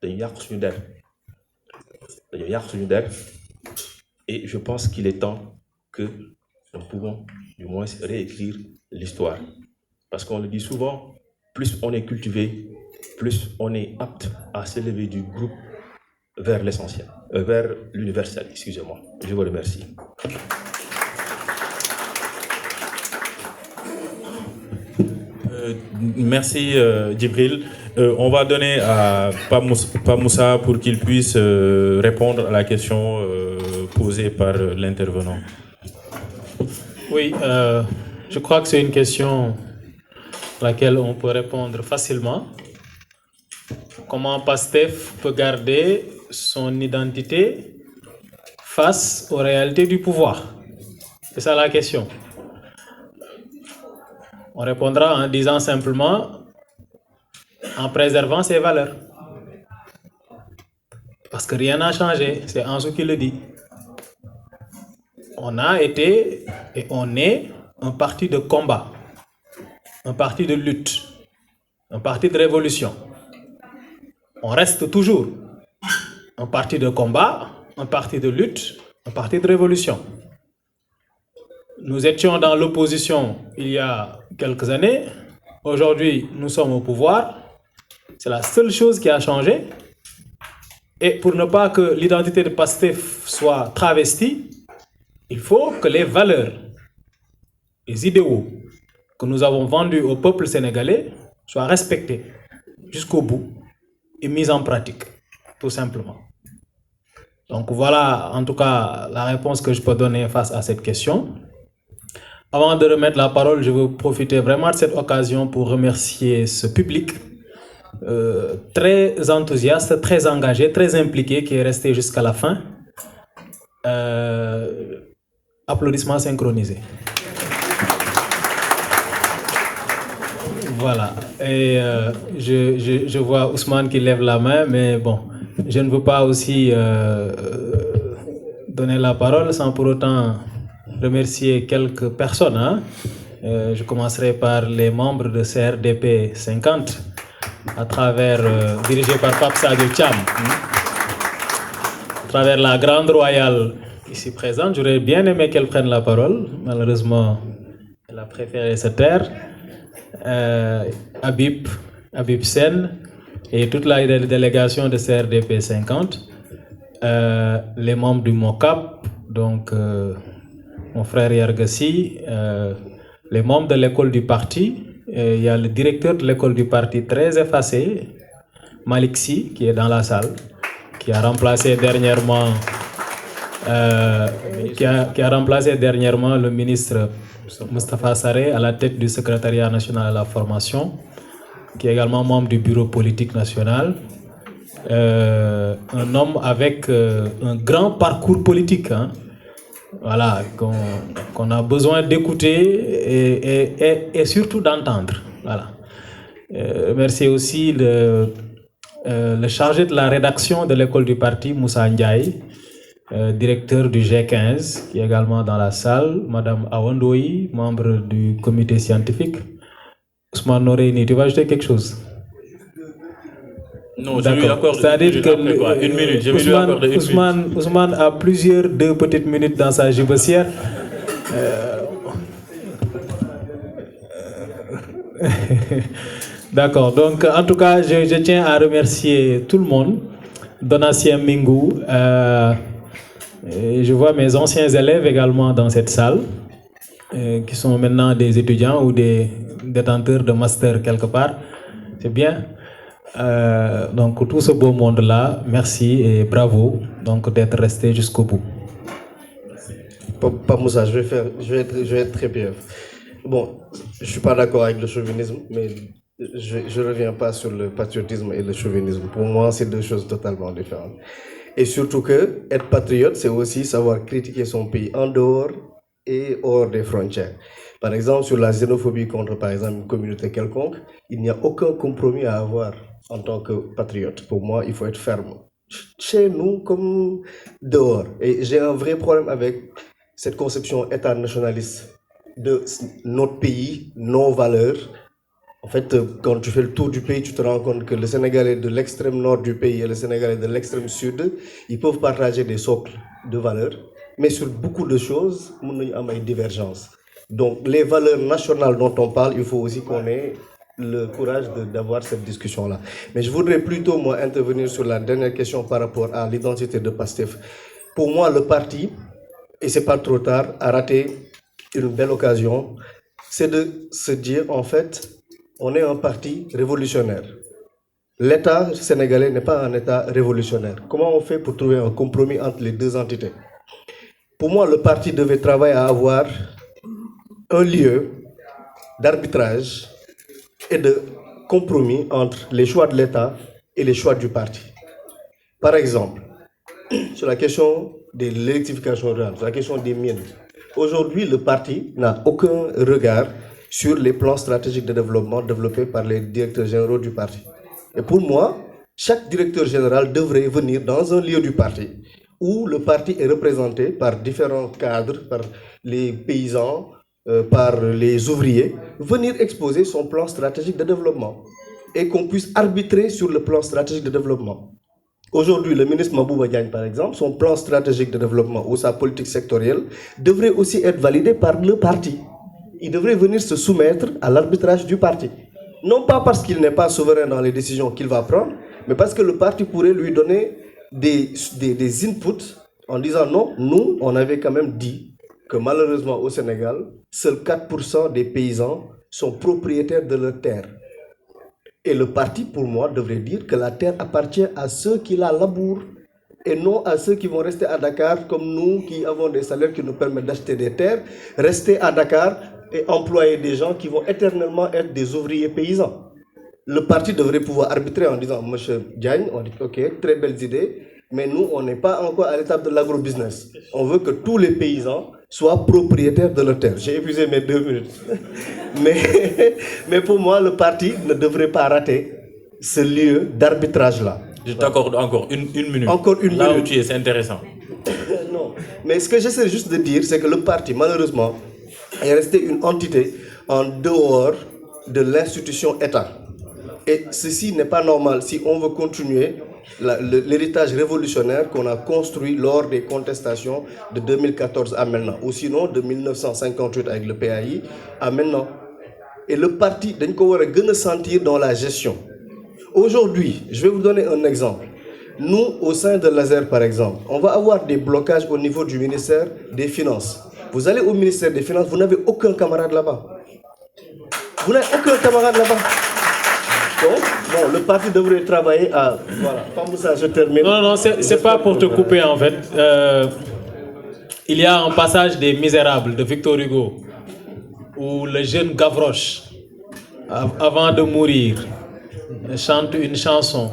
dañu yàq suñu der et je pense qu'il est temps que nous pouvons du moins réécrire l'histoire. Parce qu'on le dit souvent, plus on est cultivé, plus on est apte à s'élever du groupe vers l'essentiel, vers l'universel, excusez-moi. Je vous remercie. Merci Djibril. On va donner à Pamoussa pour qu'il puisse répondre à la question posées par l'intervenant. Oui, je crois que c'est une question à laquelle on peut répondre facilement. Comment PASTEF peut garder son identité face aux réalités du pouvoir? C'est ça la question. On répondra en disant simplement, en préservant ses valeurs. Parce que rien n'a changé, c'est Ansou qui le dit. On a été et on est un parti de combat, un parti de lutte, un parti de révolution. On reste toujours un parti de combat, un parti de lutte, un parti de révolution. Nous étions dans l'opposition il y a quelques années. Aujourd'hui, nous sommes au pouvoir. C'est la seule chose qui a changé. Et pour ne pas que l'identité de PASTEF soit travestie, il faut que les valeurs, les idéaux que nous avons vendus au peuple sénégalais soient respectés jusqu'au bout et mis en pratique, tout simplement. Donc voilà en tout cas la réponse que je peux donner face à cette question. Avant de remettre la parole, je veux profiter vraiment de cette occasion pour remercier ce public très enthousiaste, très engagé, très impliqué, qui est resté jusqu'à la fin. Applaudissements synchronisés. Voilà. Et je vois Ousmane qui lève la main, mais bon, je ne veux pas aussi donner la parole sans pour autant remercier quelques personnes. Hein. Je commencerai par les membres de CRDP 50, à travers, dirigé par Pape Sadio Thiam, à travers la Grande Royale ici présente. J'aurais bien aimé qu'elle prenne la parole. Malheureusement, elle a préféré se taire. Habib Sen et toute la délégation de CRDP 50, les membres du MOCAP, donc mon frère Yargassi, les membres de l'école du parti. Il y a le directeur de l'école du parti très effacé, Malik Sy, qui est dans la salle, qui a remplacé dernièrement, le ministre Moustapha Sarré à la tête du secrétariat national à la formation, qui est également membre du bureau politique national. Un homme avec un grand parcours politique, hein. Voilà, qu'on a besoin d'écouter et surtout d'entendre. Voilà. Merci aussi le chargé de la rédaction de l'école du parti, Moussa Ndiaye, directeur du G15, qui est également dans la salle, Madame Awandoyi, membre du comité scientifique. Ousmane Noreini, tu vas ajouter quelque chose? Non, je lui accorde une minute. Ousmane a deux petites minutes dans sa gibecière. D'accord, donc en tout cas, je tiens à remercier tout le monde. Donatien Mingou, je vois mes anciens élèves également dans cette salle, qui sont maintenant des étudiants ou des détenteurs de master quelque part. C'est bien. Donc tout ce beau monde-là, merci et bravo donc d'être resté jusqu'au bout. Pas Moussa, je vais être très bref. Bon, je suis pas d'accord avec le chauvinisme, mais je reviens pas sur le patriotisme et le chauvinisme. Pour moi, c'est deux choses totalement différentes. Et surtout que être patriote, c'est aussi savoir critiquer son pays en dehors et hors des frontières. Par exemple, sur la xénophobie contre, par exemple, une communauté quelconque, il n'y a aucun compromis à avoir en tant que patriote. Pour moi, il faut être ferme. Chez nous, comme dehors. Et j'ai un vrai problème avec cette conception état nationaliste de notre pays, nos valeurs. En fait, quand tu fais le tour du pays, tu te rends compte que le Sénégalais de l'extrême nord du pays et le Sénégalais de l'extrême sud, ils peuvent partager des socles de valeurs, mais sur beaucoup de choses, il y a des divergences. Donc, les valeurs nationales dont on parle, il faut aussi qu'on ait le courage d'avoir cette discussion-là. Mais je voudrais plutôt, moi, intervenir sur la dernière question par rapport à l'identité de PASTEF. Pour moi, le parti, et c'est pas trop tard, a raté une belle occasion, c'est de se dire, en fait, on est un parti révolutionnaire. L'État sénégalais n'est pas un État révolutionnaire. Comment on fait pour trouver un compromis entre les deux entités? Pour moi, le parti devait travailler à avoir un lieu d'arbitrage et de compromis entre les choix de l'État et les choix du parti. Par exemple, sur la question de l'électrification rurale, sur la question des mines, aujourd'hui, le parti n'a aucun regard sur les plans stratégiques de développement développés par les directeurs généraux du parti. Et pour moi, chaque directeur général devrait venir dans un lieu du parti où le parti est représenté par différents cadres, par les paysans, par les ouvriers, venir exposer son plan stratégique de développement et qu'on puisse arbitrer sur le plan stratégique de développement. Aujourd'hui, le ministre Mabouba Diagne, par exemple, son plan stratégique de développement ou sa politique sectorielle devrait aussi être validé par le parti. Il devrait venir se soumettre à l'arbitrage du parti. Non pas parce qu'il n'est pas souverain dans les décisions qu'il va prendre, mais parce que le parti pourrait lui donner des inputs en disant non, nous, on avait quand même dit que malheureusement au Sénégal, seuls 4% des paysans sont propriétaires de leur terre. Et le parti, pour moi, devrait dire que la terre appartient à ceux qui la labourent et non à ceux qui vont rester à Dakar comme nous qui avons des salaires qui nous permettent d'acheter des terres, rester à Dakar et employer des gens qui vont éternellement être des ouvriers paysans. Le parti devrait pouvoir arbitrer en disant, monsieur Diagne, on dit ok, très belles idées, mais nous, on n'est pas encore à l'étape de l'agrobusiness. On veut que tous les paysans soient propriétaires de leur terre. J'ai épuisé mes 2 minutes. mais pour moi, le parti ne devrait pas rater ce lieu d'arbitrage-là. Je t'accorde encore une minute. Encore une Là minute. où tu es, c'est intéressant. Non, mais ce que j'essaie juste de dire, c'est que le parti, malheureusement, est resté une entité en dehors de l'institution État. Et ceci n'est pas normal si on veut continuer l'héritage révolutionnaire qu'on a construit lors des contestations de 2014 à maintenant, ou sinon de 1958 avec le PAI à maintenant. Et le parti, dañ ko war a sentir dans la gestion. Aujourd'hui, je vais vous donner un exemple. Nous, au sein de l'ASER, par exemple, on va avoir des blocages au niveau du ministère des Finances. Vous allez au ministère des Finances, vous n'avez aucun camarade là-bas. Vous n'avez aucun camarade là-bas. Donc, bon, le parti devrait travailler à... Voilà, comme ça, je termine. Non, c'est pas pour te couper, en fait. Il y a un passage des Misérables de Victor Hugo, où le jeune Gavroche, avant de mourir, chante une chanson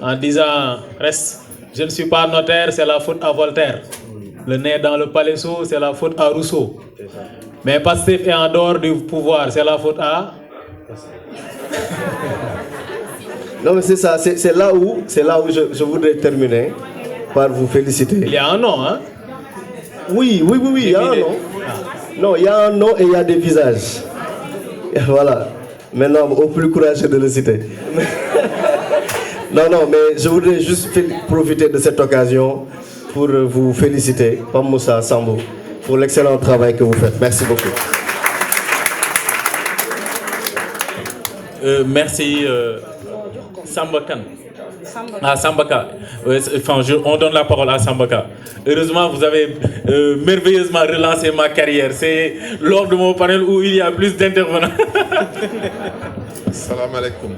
en disant « Reste, je ne suis pas notaire, c'est la faute à Voltaire. Le nez dans le paléso, c'est la faute à Rousseau. Mais Pastef est en dehors du pouvoir, c'est la faute à... » Non, mais c'est ça, c'est là où je voudrais terminer par vous féliciter. Il y a un nom, hein? Oui, il y a un nom. Non, il y a un nom et il y a des visages. Et voilà. Maintenant, au plus courageux de le citer. Non, mais je voudrais juste profiter de cette occasion pour vous féliciter, Pam Moussa Sambo, pour l'excellent travail que vous faites. Merci beaucoup. Merci Samba Kane. Ah, Sambaka. Enfin, on donne la parole à Sambaka. Heureusement, vous avez merveilleusement relancé ma carrière. C'est lors de mon panel où il y a plus d'intervenants. Salam alaikum.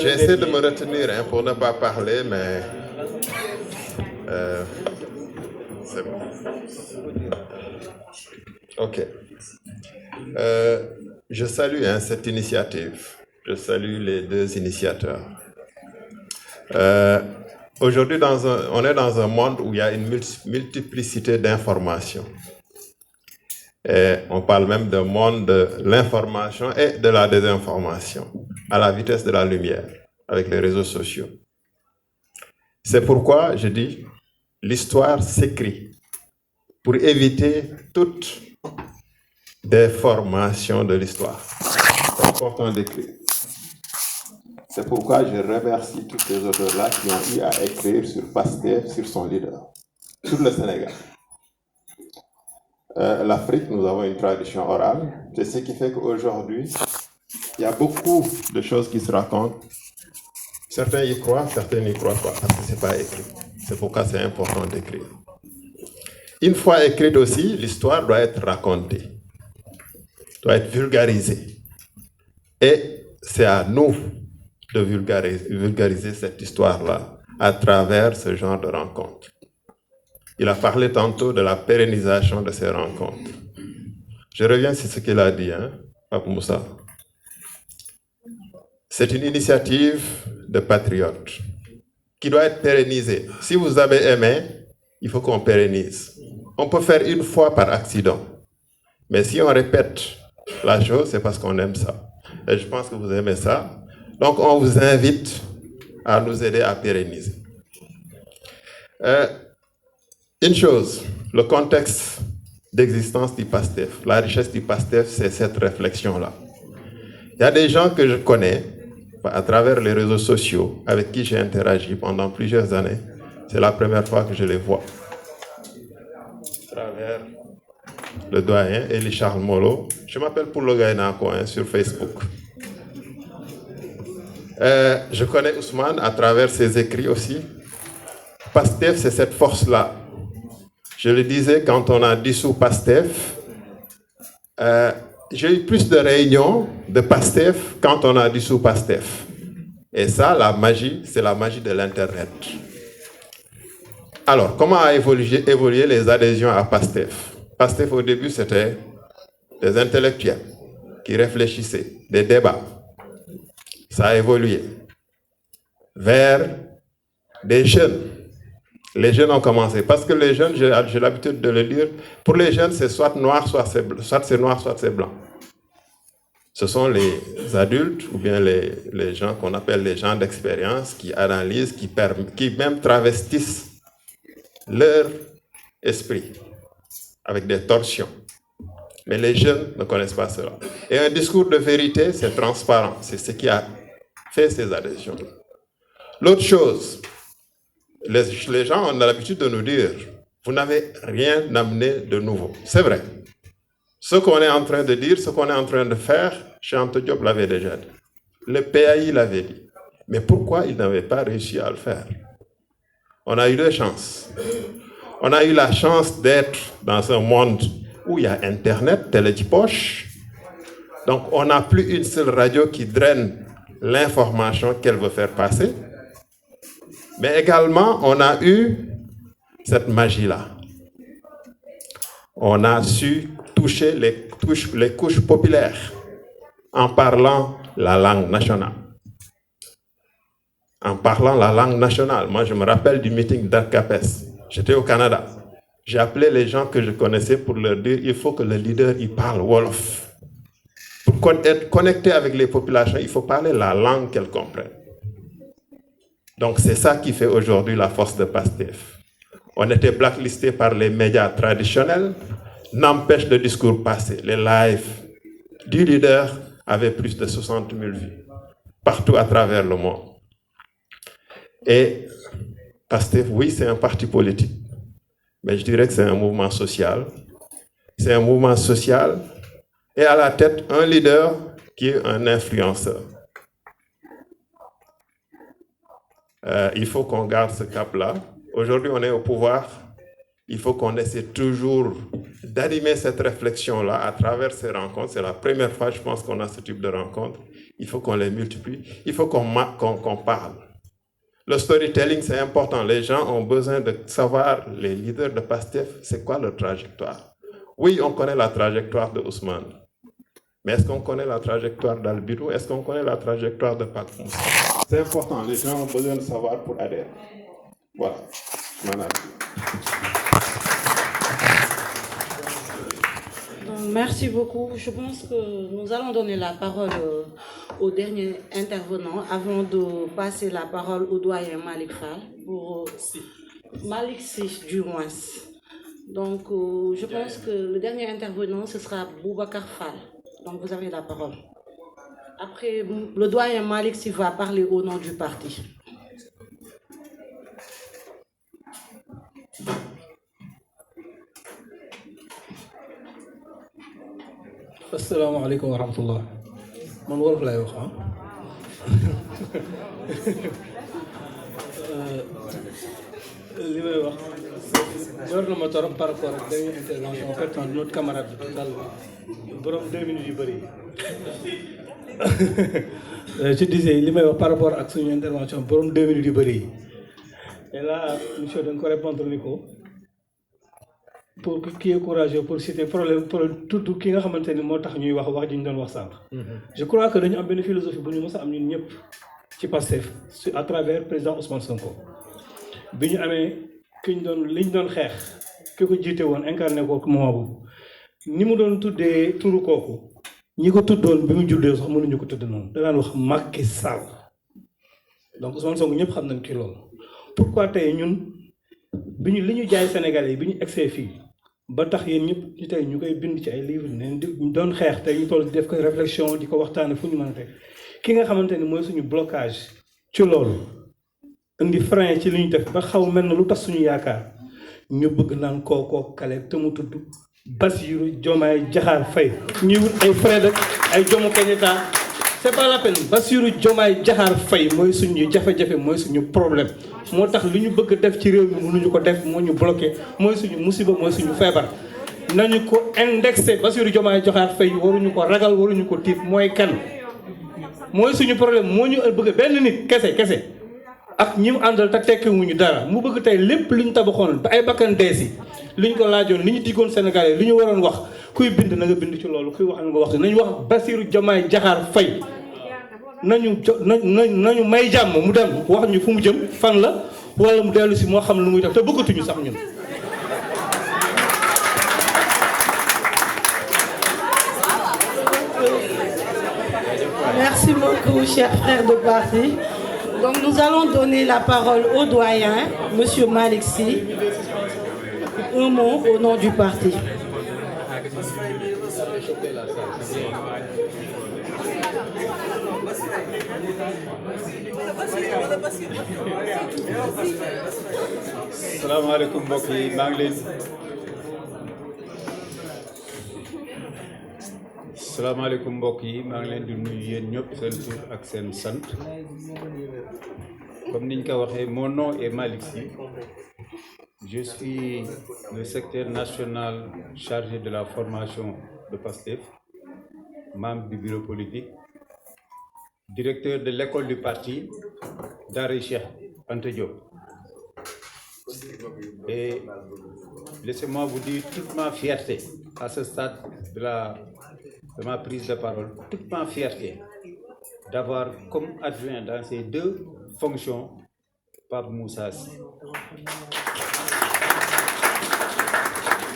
J'essaie de me retenir pour ne pas parler, mais c'est bon. Ok. Je salue cette initiative. Je salue les 2 initiateurs. Aujourd'hui, on est dans un monde où il y a une multiplicité d'informations. Et on parle même d'un monde de l'information et de la désinformation, à la vitesse de la lumière, avec les réseaux sociaux. C'est pourquoi je dis, l'histoire s'écrit pour éviter toute déformation de l'histoire. C'est important d'écrire. C'est pourquoi je remercie tous ces auteurs-là qui ont eu à écrire sur Pastef, sur son leader, sur le Sénégal. L'Afrique, nous avons une tradition orale. C'est ce qui fait qu'aujourd'hui, il y a beaucoup de choses qui se racontent. Certains y croient, certains n'y croient pas, parce que ce n'est pas écrit. C'est pourquoi c'est important d'écrire. Une fois écrite aussi, l'histoire doit être racontée, doit être vulgarisée. Et c'est à nous de vulgariser cette histoire-là à travers ce genre de rencontres. Il a parlé tantôt de la pérennisation de ces rencontres. Je reviens sur ce qu'il a dit, Pape Moussa. C'est une initiative de patriotes qui doit être pérennisée. Si vous avez aimé, il faut qu'on pérennise. On peut faire une fois par accident. Mais si on répète la chose, c'est parce qu'on aime ça. Et je pense que vous aimez ça. Donc on vous invite à nous aider à pérenniser. Une chose, le contexte d'existence du PASTEF, la richesse du PASTEF, c'est cette réflexion-là. Il y a des gens que je connais à travers les réseaux sociaux avec qui j'ai interagi pendant plusieurs années. C'est la première fois que je les vois. À travers le doyen Elie Charles Molo. Je m'appelle Poulo Gaïnako sur Facebook. Je connais Ousmane à travers ses écrits aussi. PASTEF, c'est cette force-là. Je le disais, quand on a dissous PASTEF, j'ai eu plus de réunions de PASTEF quand on a dissous PASTEF. Et ça, la magie, c'est la magie de l'Internet. Alors, comment a évolué les adhésions à PASTEF? PASTEF, au début, c'était des intellectuels qui réfléchissaient, des débats. Ça a évolué vers des jeunes. Les jeunes ont commencé. Parce que les jeunes, j'ai l'habitude de le dire, pour les jeunes, c'est soit noir, soit c'est noir, soit c'est blanc. Ce sont les adultes ou bien les gens qu'on appelle les gens d'expérience qui analysent, qui même travestissent leur esprit avec des torsions. Mais les jeunes ne connaissent pas cela. Et un discours de vérité, c'est transparent. C'est ce qui a fait ces adhésions. L'autre chose, les gens ont l'habitude de nous dire, vous n'avez rien amené de nouveau. C'est vrai. Ce qu'on est en train de dire, ce qu'on est en train de faire, Cheikh Diop l'avait déjà dit. Le PAI l'avait dit. Mais pourquoi il n'avait pas réussi à le faire? On a eu deux chances. On a eu la chance d'être dans un monde où il y a Internet, télé de poche. Donc on n'a plus une seule radio qui draine l'information qu'elle veut faire passer. Mais également, on a eu cette magie-là. On a su toucher les couches populaires en parlant la langue nationale. En parlant la langue nationale. Moi, je me rappelle du meeting d'Arcapes. J'étais au Canada. J'ai appelé les gens que je connaissais pour leur dire il faut que le leader il parle Wolof. Pour être connecté avec les populations, il faut parler la langue qu'elles comprennent. Donc c'est ça qui fait aujourd'hui la force de PASTEF. On était blacklisté par les médias traditionnels, n'empêche le discours passé. Les lives du leader avaient plus de 60 000 vues, partout à travers le monde. Et PASTEF, oui, c'est un parti politique, mais je dirais que c'est un mouvement social. C'est un mouvement social et à la tête, un leader qui est un influenceur. Il faut qu'on garde ce cap-là. Aujourd'hui, on est au pouvoir. Il faut qu'on essaie toujours d'animer cette réflexion-là à travers ces rencontres. C'est la première fois, je pense, qu'on a ce type de rencontres. Il faut qu'on les multiplie. Il faut qu'on parle. Le storytelling, c'est important. Les gens ont besoin de savoir, les leaders de PASTEF, c'est quoi leur trajectoire. Oui, on connaît la trajectoire de Ousmane. Mais est-ce qu'on connaît la trajectoire d'Albirou? Est-ce qu'on connaît la trajectoire de Pape Moussa? C'est important, les gens ont besoin de savoir pour adhérer. Voilà. Merci beaucoup. Je pense que nous allons donner la parole au dernier intervenant avant de passer la parole au doyen Malik Fall. Malik Sy, du moins. Donc, je pense que le dernier intervenant, ce sera Boubacar Fall. Donc, vous avez la parole. Après, le doyen Malik Sy va parler au nom du parti. Assalamu alaikum wa rahmatullah. Man wolof lay wax li may wax ñor na ma torop par rapport ak dernière intervention en fait notre camarade total borom 2 minutes yu bëri je disais li may wax par rapport ak suñu intervention borom 2 minutes yu bëri et là monsieur da nga ko répondre ni ko pour qui est courageux pour citer problème tout ki nga xamante ni moo tax ñuy wax ji ñu doon wax sànq. Je crois que dañu am benn philosophie bu ñu mës a am ñun ñëpp ci Pastef à travers président Ousmane Sonko bi ñu amee liñ doon xeex ki ko jiite woon incarné ko moment boobu ni mu doon tuddee turu kooku ñi ko tuddoon bi mu juddee sax mënuñu ko tudd noonu da daan wax Macky Sall donc Ousmane Sonko ñëpp xam nañ ci loolu. Pourquoi tey ñun li ñu jaay Sénégalais yi bi ñu egsee fii ba tax yéen ñëpp ñu tey ñu koy bind ci ay livres ne ñu doon xeex tey ñu toll di def ko réflexion di ko waxtaane fu ñu mën a teg ki nga xamante ni mooy suñu blocage ci loolu indi frein ci li ñu def ba xaw mel na lu tax suñu yaakaar ñu bëgg naan kookoo kale te mu tudd Bassirou Diomaye Diakhar Faye ñuy wut ay frein rek ay Jomo Kenyatta c'est pas la peine Bassirou Diomaye Diakhar Faye mooy suñu jafe-jafe mooy suñu problème moo tax li ñu bëgg def ci réew mi mënuñu ko def moo ñu bloqué mooy suñu musiba mooy suñu feebar nañu ko indexé Bassirou Diomaye Diakhar Faye waruñu ko ragal waruñu ko tiit mooy kan mooy suñu problème moo ñu bëgg benn nit kese ak ñi mu àndal te tekkiwuñu dara mu bëgg tey lépp li ñu tabaxoon ba ay bakkan deesi li ñu ko laajoon li ñu diggoon Sénégalais li ñu waroon wax kuy bind na nga bind ci loolu kuy wax na nga wax nañu wax Bassirou Diomaye Diakhar Faye nañu may jàmm mu dem wax ñu fu mu jëm fan la wala mu dellu si moo xam lu muy def te bëggatuñu sax ñun. Merci beaucoup, chers frères de parti. Donc nous allons donner la parole au doyen, Monsieur Malick Sy. Un mot au nom du parti. salaamaaleykum mbokk yi maa ngi leen salaamaaleykum mbokk yi maa ngi leen di nuyu yéen ñëpp seen tur ak seen sant comme niñ ko waxee mon nom est Malick Sy. Je suis le secrétaire national chargé de la formation de PASTEF, membre du bureau politique, directeur de l'école du parti Daaray Cheikh Anta Diop. Et laissez-moi vous dire toute ma fierté à ce stade de ma prise de parole, toute ma fierté d'avoir comme adjoint dans ces deux fonctions Pape Moussa Sy.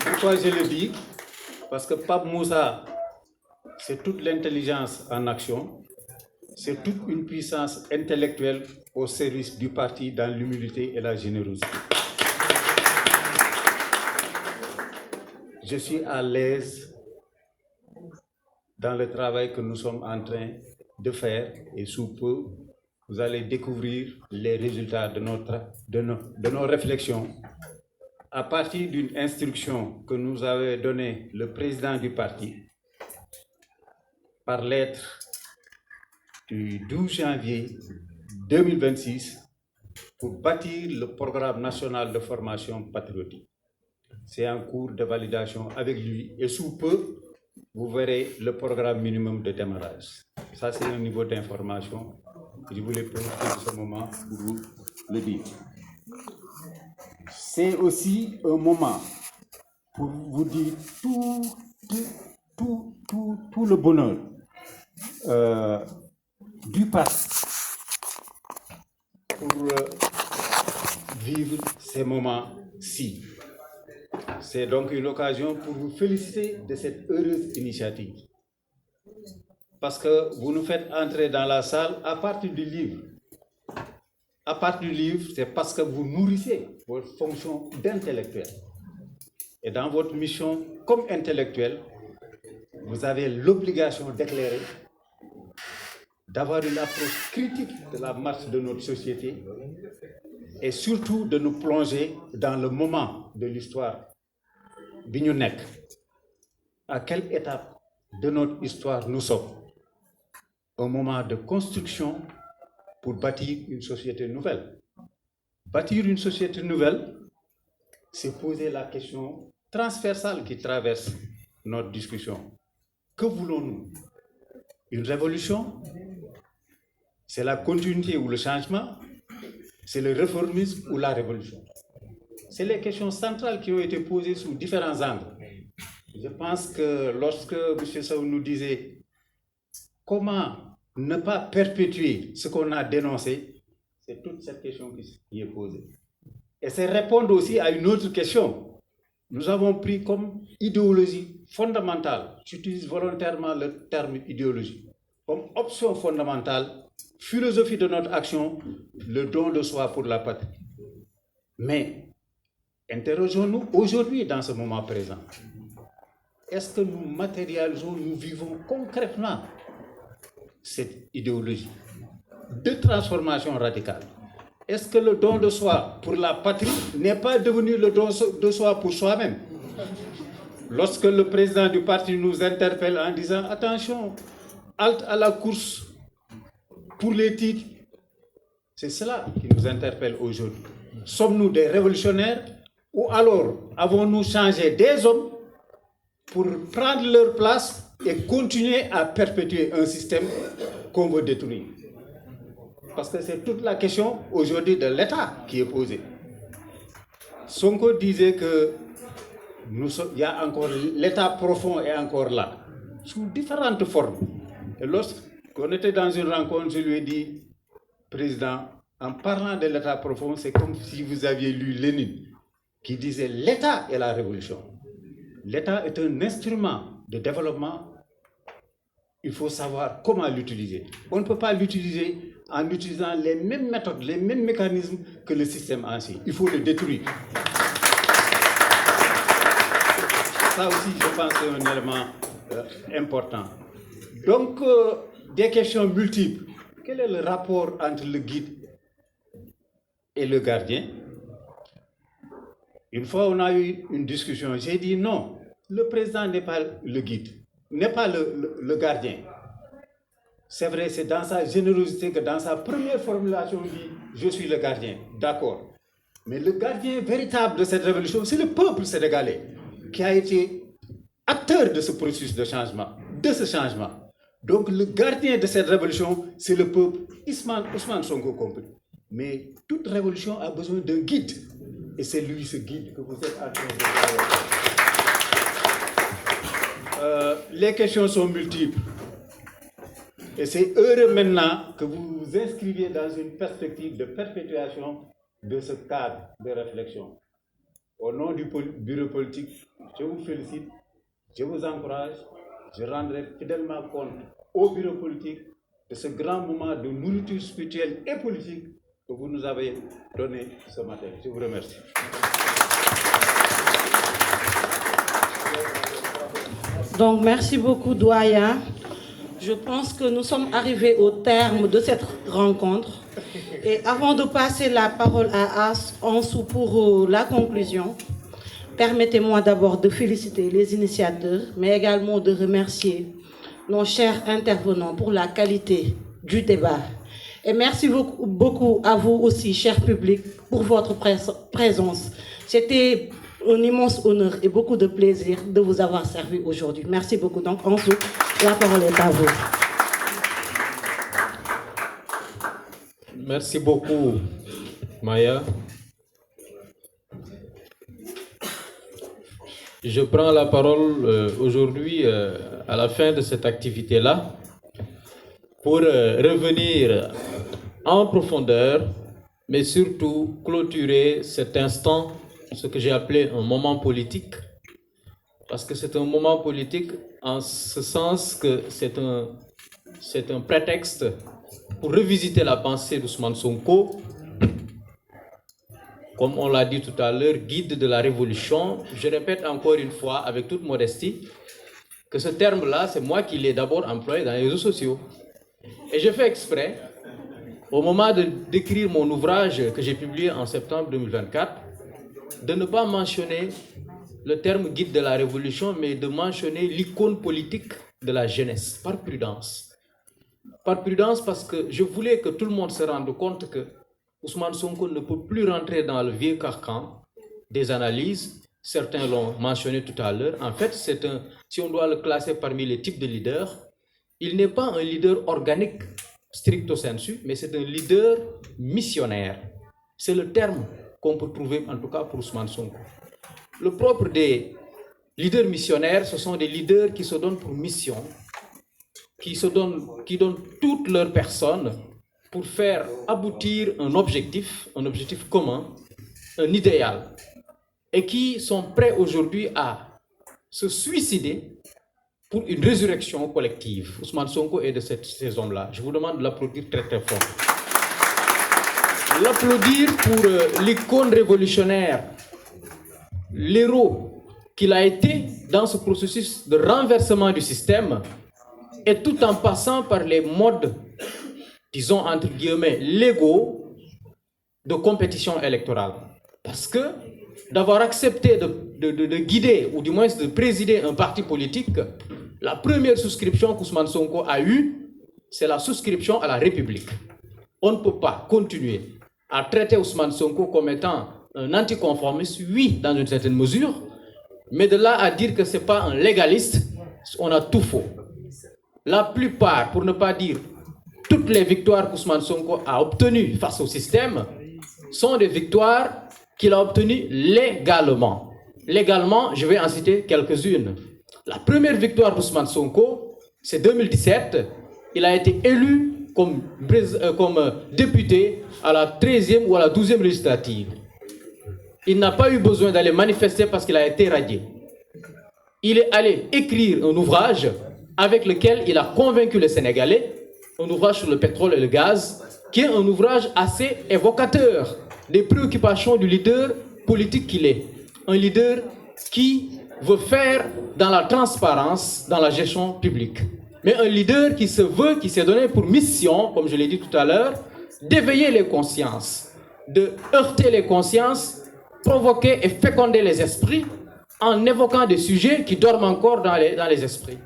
Pourquoi je le dis? Parce que Pape Moussa, c'est toute l'intelligence en action, c'est toute une puissance intellectuelle au service du parti dans l'humilité et la générosité. Je suis à l'aise dans le travail que nous sommes en train de faire et sous peu, vous allez découvrir les résultats de nos réflexions à partir d'une instruction que nous avait donnée le président du parti par lettre du 12 janvier 2026 pour bâtir le programme national de formation patriotique. C'est en cours de validation avec lui et sous peu, vous verrez le programme minimum de démarrage. Ça, c'est un niveau d'information que je voulais profiter de ce moment pour vous le dire. C'est aussi un moment pour vous dire tout le bonheur du parti pour vivre ces moments-ci. C'est donc une occasion pour vous féliciter de cette heureuse initiative. Parce que vous nous faites entrer dans la salle à partir du livre. À partir du livre, c'est parce que vous nourrissez votre fonction d'intellectuel. Et dans votre mission comme intellectuel, vous avez l'obligation d'éclairer, d'avoir une approche critique de la marche de notre société et surtout de nous plonger dans le moment de l'histoire bi ñu nekk. À quelle étape de notre histoire nous sommes? Un moment de construction pour bâtir une société nouvelle. Bâtir une société nouvelle, c'est poser la question transversale qui traverse notre discussion. Que voulons-nous? Une révolution? C'est la continuité ou le changement? C'est le réformisme ou la révolution? c'est les questions centrales qui ont été posées sous différents angles. Je pense que lorsque M. Sow nous disait comment ne pas perpétuer ce qu'on a dénoncé, c'est toute cette question qui est posée. Et c'est répondre aussi à une autre question. Nous avons pris comme idéologie fondamentale, j'utilise volontairement le terme idéologie, comme option fondamentale, philosophie de notre action, le don de soi pour la patrie. Mais interrogeons-nous aujourd'hui dans ce moment présent. Est-ce que nous matérialisons, nous vivons concrètement cette idéologie de transformation radicale? Est-ce que le don de soi pour la patrie n'est pas devenu le don de soi pour soi-même? Lorsque le président du parti nous interpelle en disant « Attention, halte à la course pour les titres », c'est cela qui nous interpelle aujourd'hui. Sommes-nous des révolutionnaires ou alors avons-nous changé des hommes pour prendre leur place et continuer à perpétuer un système qu'on veut détruire? Parce que c'est toute la question aujourd'hui de l'État qui est posée. Sonko disait que il y a encore l'État profond est encore là, sous différentes formes. Et lorsqu'on était dans une rencontre, je lui ai dit, Président, en parlant de l'État profond, c'est comme si vous aviez lu Lénine, qui disait l'État est la révolution. L'État est un instrument de développement. Il faut savoir comment l'utiliser. On ne peut pas l'utiliser en utilisant les mêmes méthodes, les mêmes mécanismes que le système ancien. Il faut le détruire. Ça aussi, je pense, c'est un élément important. Donc, des questions multiples. Quel est le rapport entre le guide et le gardien? Une fois, on a eu une discussion. J'ai dit non, le président n'est pas le guide, n'est pas le gardien. C'est vrai, c'est dans sa générosité que dans sa première formulation, il dit « Je suis le gardien ». D'accord. Mais le gardien véritable de cette révolution, c'est le peuple sénégalais qui a été acteur de ce processus de changement, de ce changement. Donc le gardien de cette révolution, c'est le peuple, Ousmane Sonko compris. Mais toute révolution a besoin d'un guide. Et c'est lui, ce guide, que vous êtes en train de les questions sont multiples. Et c'est heureux maintenant que vous vous inscriviez dans une perspective de perpétuation de ce cadre de réflexion. Au nom du bureau politique, je vous félicite, je vous encourage, je rendrai fidèlement compte au bureau politique de ce grand moment de nourriture spirituelle et politique que vous nous avez donné ce matin. Je vous remercie. Donc, merci beaucoup, doyen. Je pense que nous sommes arrivés au terme de cette rencontre. Et avant de passer la parole à Ansou pour la conclusion, permettez-moi d'abord de féliciter les initiateurs, mais également de remercier nos chers intervenants pour la qualité du débat. Et merci beaucoup à vous aussi, cher public, pour votre présence. C'était un immense honneur et beaucoup de plaisir de vous avoir servi aujourd'hui. Merci beaucoup. Donc, Ansou, la parole est à vous. Merci beaucoup, Maya. Je prends la parole aujourd'hui à la fin de cette activité-là pour revenir en profondeur, mais surtout clôturer cet instant, ce que j'ai appelé un moment politique, parce que c'est un moment politique en ce sens que c'est un prétexte pour revisiter la pensée d'Ousmane Sonko, comme on l'a dit tout à l'heure, guide de la révolution. Je répète encore une fois, avec toute modestie, que ce terme-là, c'est moi qui l'ai d'abord employé dans les réseaux sociaux. Et je fais exprès, au moment de d'écrire mon ouvrage que j'ai publié en septembre 2024, de ne pas mentionner le terme guide de la révolution, mais de mentionner l'icône politique de la jeunesse, par prudence. Par prudence parce que je voulais que tout le monde se rende compte que Ousmane Sonko ne peut plus rentrer dans le vieux carcan des analyses. Certains l'ont mentionné tout à l'heure. En fait, si on doit le classer parmi les types de leaders, il n'est pas un leader organique stricto sensu, mais c'est un leader missionnaire. C'est le terme qu'on peut trouver, en tout cas pour Ousmane Sonko. Le propre des leaders missionnaires, ce sont des leaders qui se donnent pour mission, qui donnent toute leur personne pour faire aboutir un objectif commun, un idéal, et qui sont prêts aujourd'hui à se suicider pour une résurrection collective. Ousmane Sonko est de ces hommes-là. Je vous demande de l'applaudir très très fort. L'applaudir pour l'icône révolutionnaire, l'héros qu'il a été dans ce processus de renversement du système, et tout en passant par les modes, disons entre guillemets, légaux de compétition électorale. Parce que d'avoir accepté de guider, ou du moins de présider un parti politique, la première souscription qu'Ousmane Sonko a eue, c'est la souscription à la République. On ne peut pas continuer à traiter Ousmane Sonko comme étant un anticonformiste, oui, dans une certaine mesure, mais de là à dire que ce n'est pas un légaliste, on a tout faux. La plupart, pour ne pas dire toutes les victoires qu'Ousmane Sonko a obtenues face au système, sont des victoires qu'il a obtenues légalement. Légalement, je vais en citer quelques-unes. La première victoire d'Ousmane Sonko, c'est 2017. Il a été élu comme député à la 13e ou à la 12e législative. Il n'a pas eu besoin d'aller manifester parce qu'il a été radié. Il est allé écrire un ouvrage avec lequel il a convaincu les Sénégalais, un ouvrage sur le pétrole et le gaz, qui est un ouvrage assez évocateur des préoccupations du leader politique qu'il est. Un leader qui veut faire dans la transparence, dans la gestion publique. Mais un leader qui s'est donné pour mission, comme je l'ai dit tout à l'heure, d'éveiller les consciences, de heurter les consciences, provoquer et féconder les esprits en évoquant des sujets qui dorment encore dans les esprits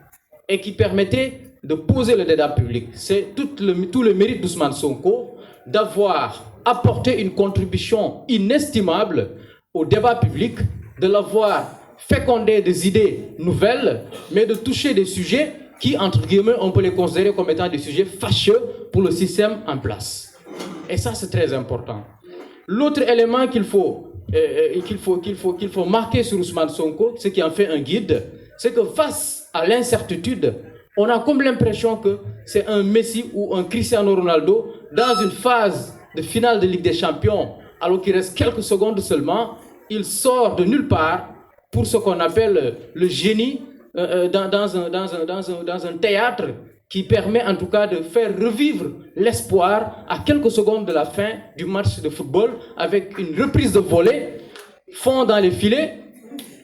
et qui permettaient de poser le débat public. C'est tout le mérite d'Ousmane Sonko d'avoir apporté une contribution inestimable au débat public, de l'avoir fécondé des idées nouvelles, mais de toucher des sujets qui, entre guillemets, on peut les considérer comme étant des sujets fâcheux pour le système en place. Et ça, c'est très important. L'autre élément qu'il faut marquer sur Ousmane Sonko, ce qui en fait un guide, c'est que face à l'incertitude, on a comme l'impression que c'est un Messi ou un Cristiano Ronaldo dans une phase de finale de Ligue des Champions, alors qu'il reste quelques secondes seulement, il sort de nulle part pour ce qu'on appelle le génie dans un théâtre qui permet en tout cas de faire revivre l'espoir à quelques secondes de la fin du match de football avec une reprise de volée, fond dans les filets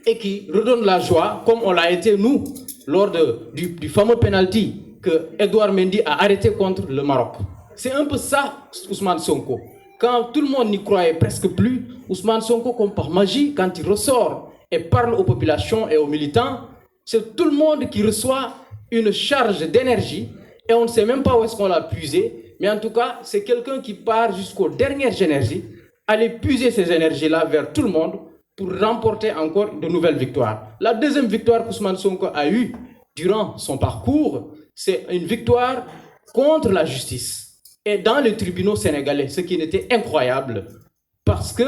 et qui redonne la joie, comme on l'a été nous lors du fameux penalty que Edouard Mendy a arrêté contre le Maroc. C'est un peu ça, Ousmane Sonko. Quand tout le monde n'y croyait presque plus, Ousmane Sonko, comme par magie, quand il ressort et parle aux populations et aux militants, c'est tout le monde qui reçoit une charge d'énergie et on ne sait même pas où est-ce qu'on l'a puisé, mais en tout cas, c'est quelqu'un qui part jusqu'aux dernières énergies, aller puiser ces énergies-là vers tout le monde pour remporter encore de nouvelles victoires. La deuxième victoire qu'Ousmane Sonko a eue durant son parcours, c'est une victoire contre la justice et dans les tribunaux sénégalais, ce qui était incroyable parce que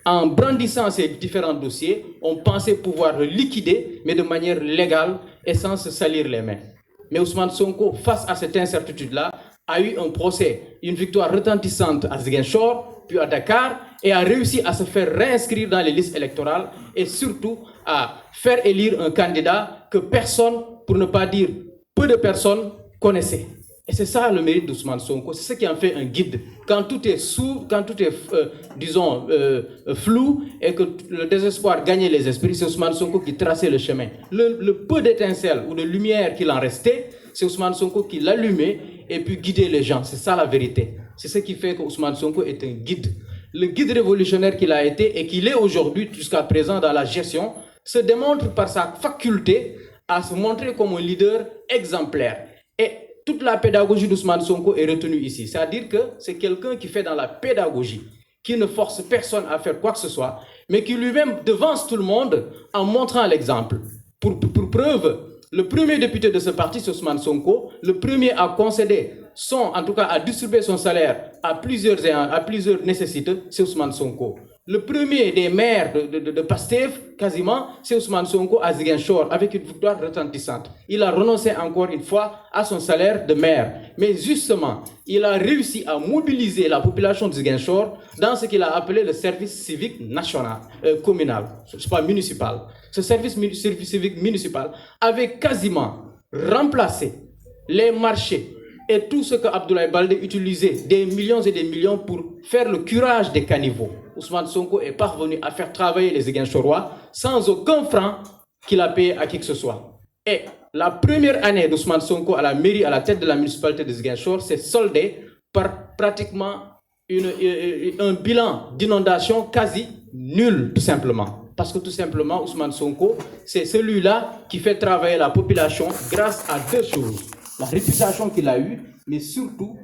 en brandissant ces différents dossiers, on pensait pouvoir le liquider, mais de manière légale et sans se salir les mains. Mais Ousmane Sonko, face à cette incertitude-là, a eu un procès, une victoire retentissante à Ziguinchor, puis à Dakar, et a réussi à se faire réinscrire dans les listes électorales et surtout à faire élire un candidat que personne, pour ne pas dire peu de personnes, connaissaient. Et c'est ça le mérite d'Ousmane Sonko, c'est ce qui en fait un guide. Quand tout est flou et que le désespoir gagnait les esprits, c'est Ousmane Sonko qui traçait le chemin. Le peu d'étincelles ou de lumière qu'il en restait, c'est Ousmane Sonko qui l'allumait et puis guidait les gens. C'est ça la vérité. C'est ce qui fait que Ousmane Sonko est un guide. Le guide révolutionnaire qu'il a été et qu'il est aujourd'hui jusqu'à présent dans la gestion se démontre par sa faculté à se montrer comme un leader exemplaire. Et toute la pédagogie d'Ousmane Sonko est retenue ici. C'est-à-dire que c'est quelqu'un qui fait dans la pédagogie, qui ne force personne à faire quoi que ce soit, mais qui lui-même devance tout le monde en montrant l'exemple. Pour preuve, le premier député de ce parti, c'est Ousmane Sonko, le premier à concéder sont en tout cas à distribuer son salaire à plusieurs nécessités, c'est Ousmane Sonko. Le premier des maires de Pastef, quasiment, c'est Ousmane Sonko à Ziguinchor, avec une victoire retentissante. Il a renoncé encore une fois à son salaire de maire. Mais justement, il a réussi à mobiliser la population de Ziguinchor dans ce qu'il a appelé le service civique national, communal, c'est pas municipal. Ce service civique municipal avait quasiment remplacé les marchés et tout ce que Abdoulaye Baldé utilisait, des millions et des millions pour faire le curage des caniveaux. Ousmane Sonko est parvenu à faire travailler les Ziguinchorois sans aucun franc qu'il a payé à qui que ce soit. Et la première année d'Ousmane Sonko à la mairie, à la tête de la municipalité de Ziguinchor, s'est soldée par pratiquement un bilan d'inondation quasi nul, tout simplement. Parce que tout simplement, Ousmane Sonko, c'est celui-là qui fait travailler la population grâce à deux choses. La réputation qu'il a eue, mais surtout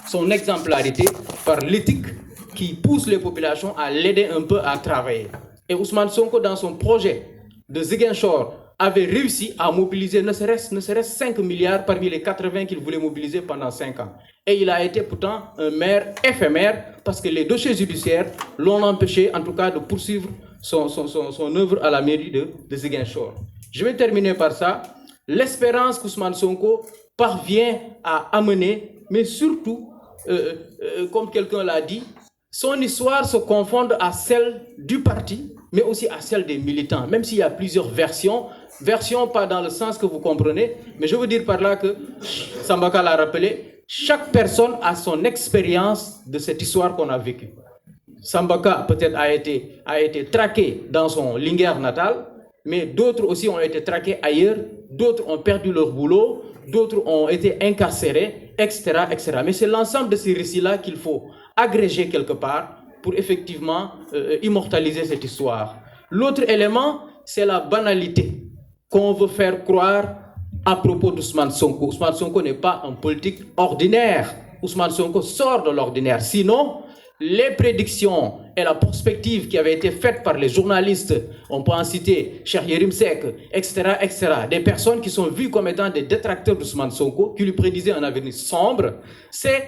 son exemplarité par l'éthique qui pousse les populations à l'aider un peu à travailler. Et Ousmane Sonko, dans son projet de Ziguinchor, avait réussi à mobiliser ne serait-ce 5 milliards parmi les 80 qu'il voulait mobiliser pendant 5 ans. Et il a été pourtant un maire éphémère parce que les dossiers judiciaires l'ont empêché en tout cas de poursuivre son œuvre à la mairie de Ziguinchor. Je vais terminer par ça. L'espérance qu'Ousmane Sonko parvient à amener, mais surtout, comme quelqu'un l'a dit, son histoire se confonde à celle du parti, mais aussi à celle des militants, même s'il y a plusieurs versions pas dans le sens que vous comprenez, mais je veux dire par là que, Sambaka l'a rappelé, chaque personne a son expérience de cette histoire qu'on a vécue. Sambaka peut-être a été traqué dans son Linguère natal, mais d'autres aussi ont été traqués ailleurs, d'autres ont perdu leur boulot, d'autres ont été incarcérés, etc., etc. Mais c'est l'ensemble de ces récits-là qu'il faut agréger quelque part pour effectivement immortaliser cette histoire. L'autre élément, c'est la banalité qu'on veut faire croire à propos d'Ousmane Sonko. Ousmane Sonko n'est pas un politique ordinaire. Ousmane Sonko sort de l'ordinaire. Sinon, les prédictions et la perspective qui avaient été faites par les journalistes, on peut en citer Cheikh Yérim Seck, etc., etc., des personnes qui sont vues comme étant des détracteurs d'Ousmane Sonko, qui lui prédisaient un avenir sombre, ces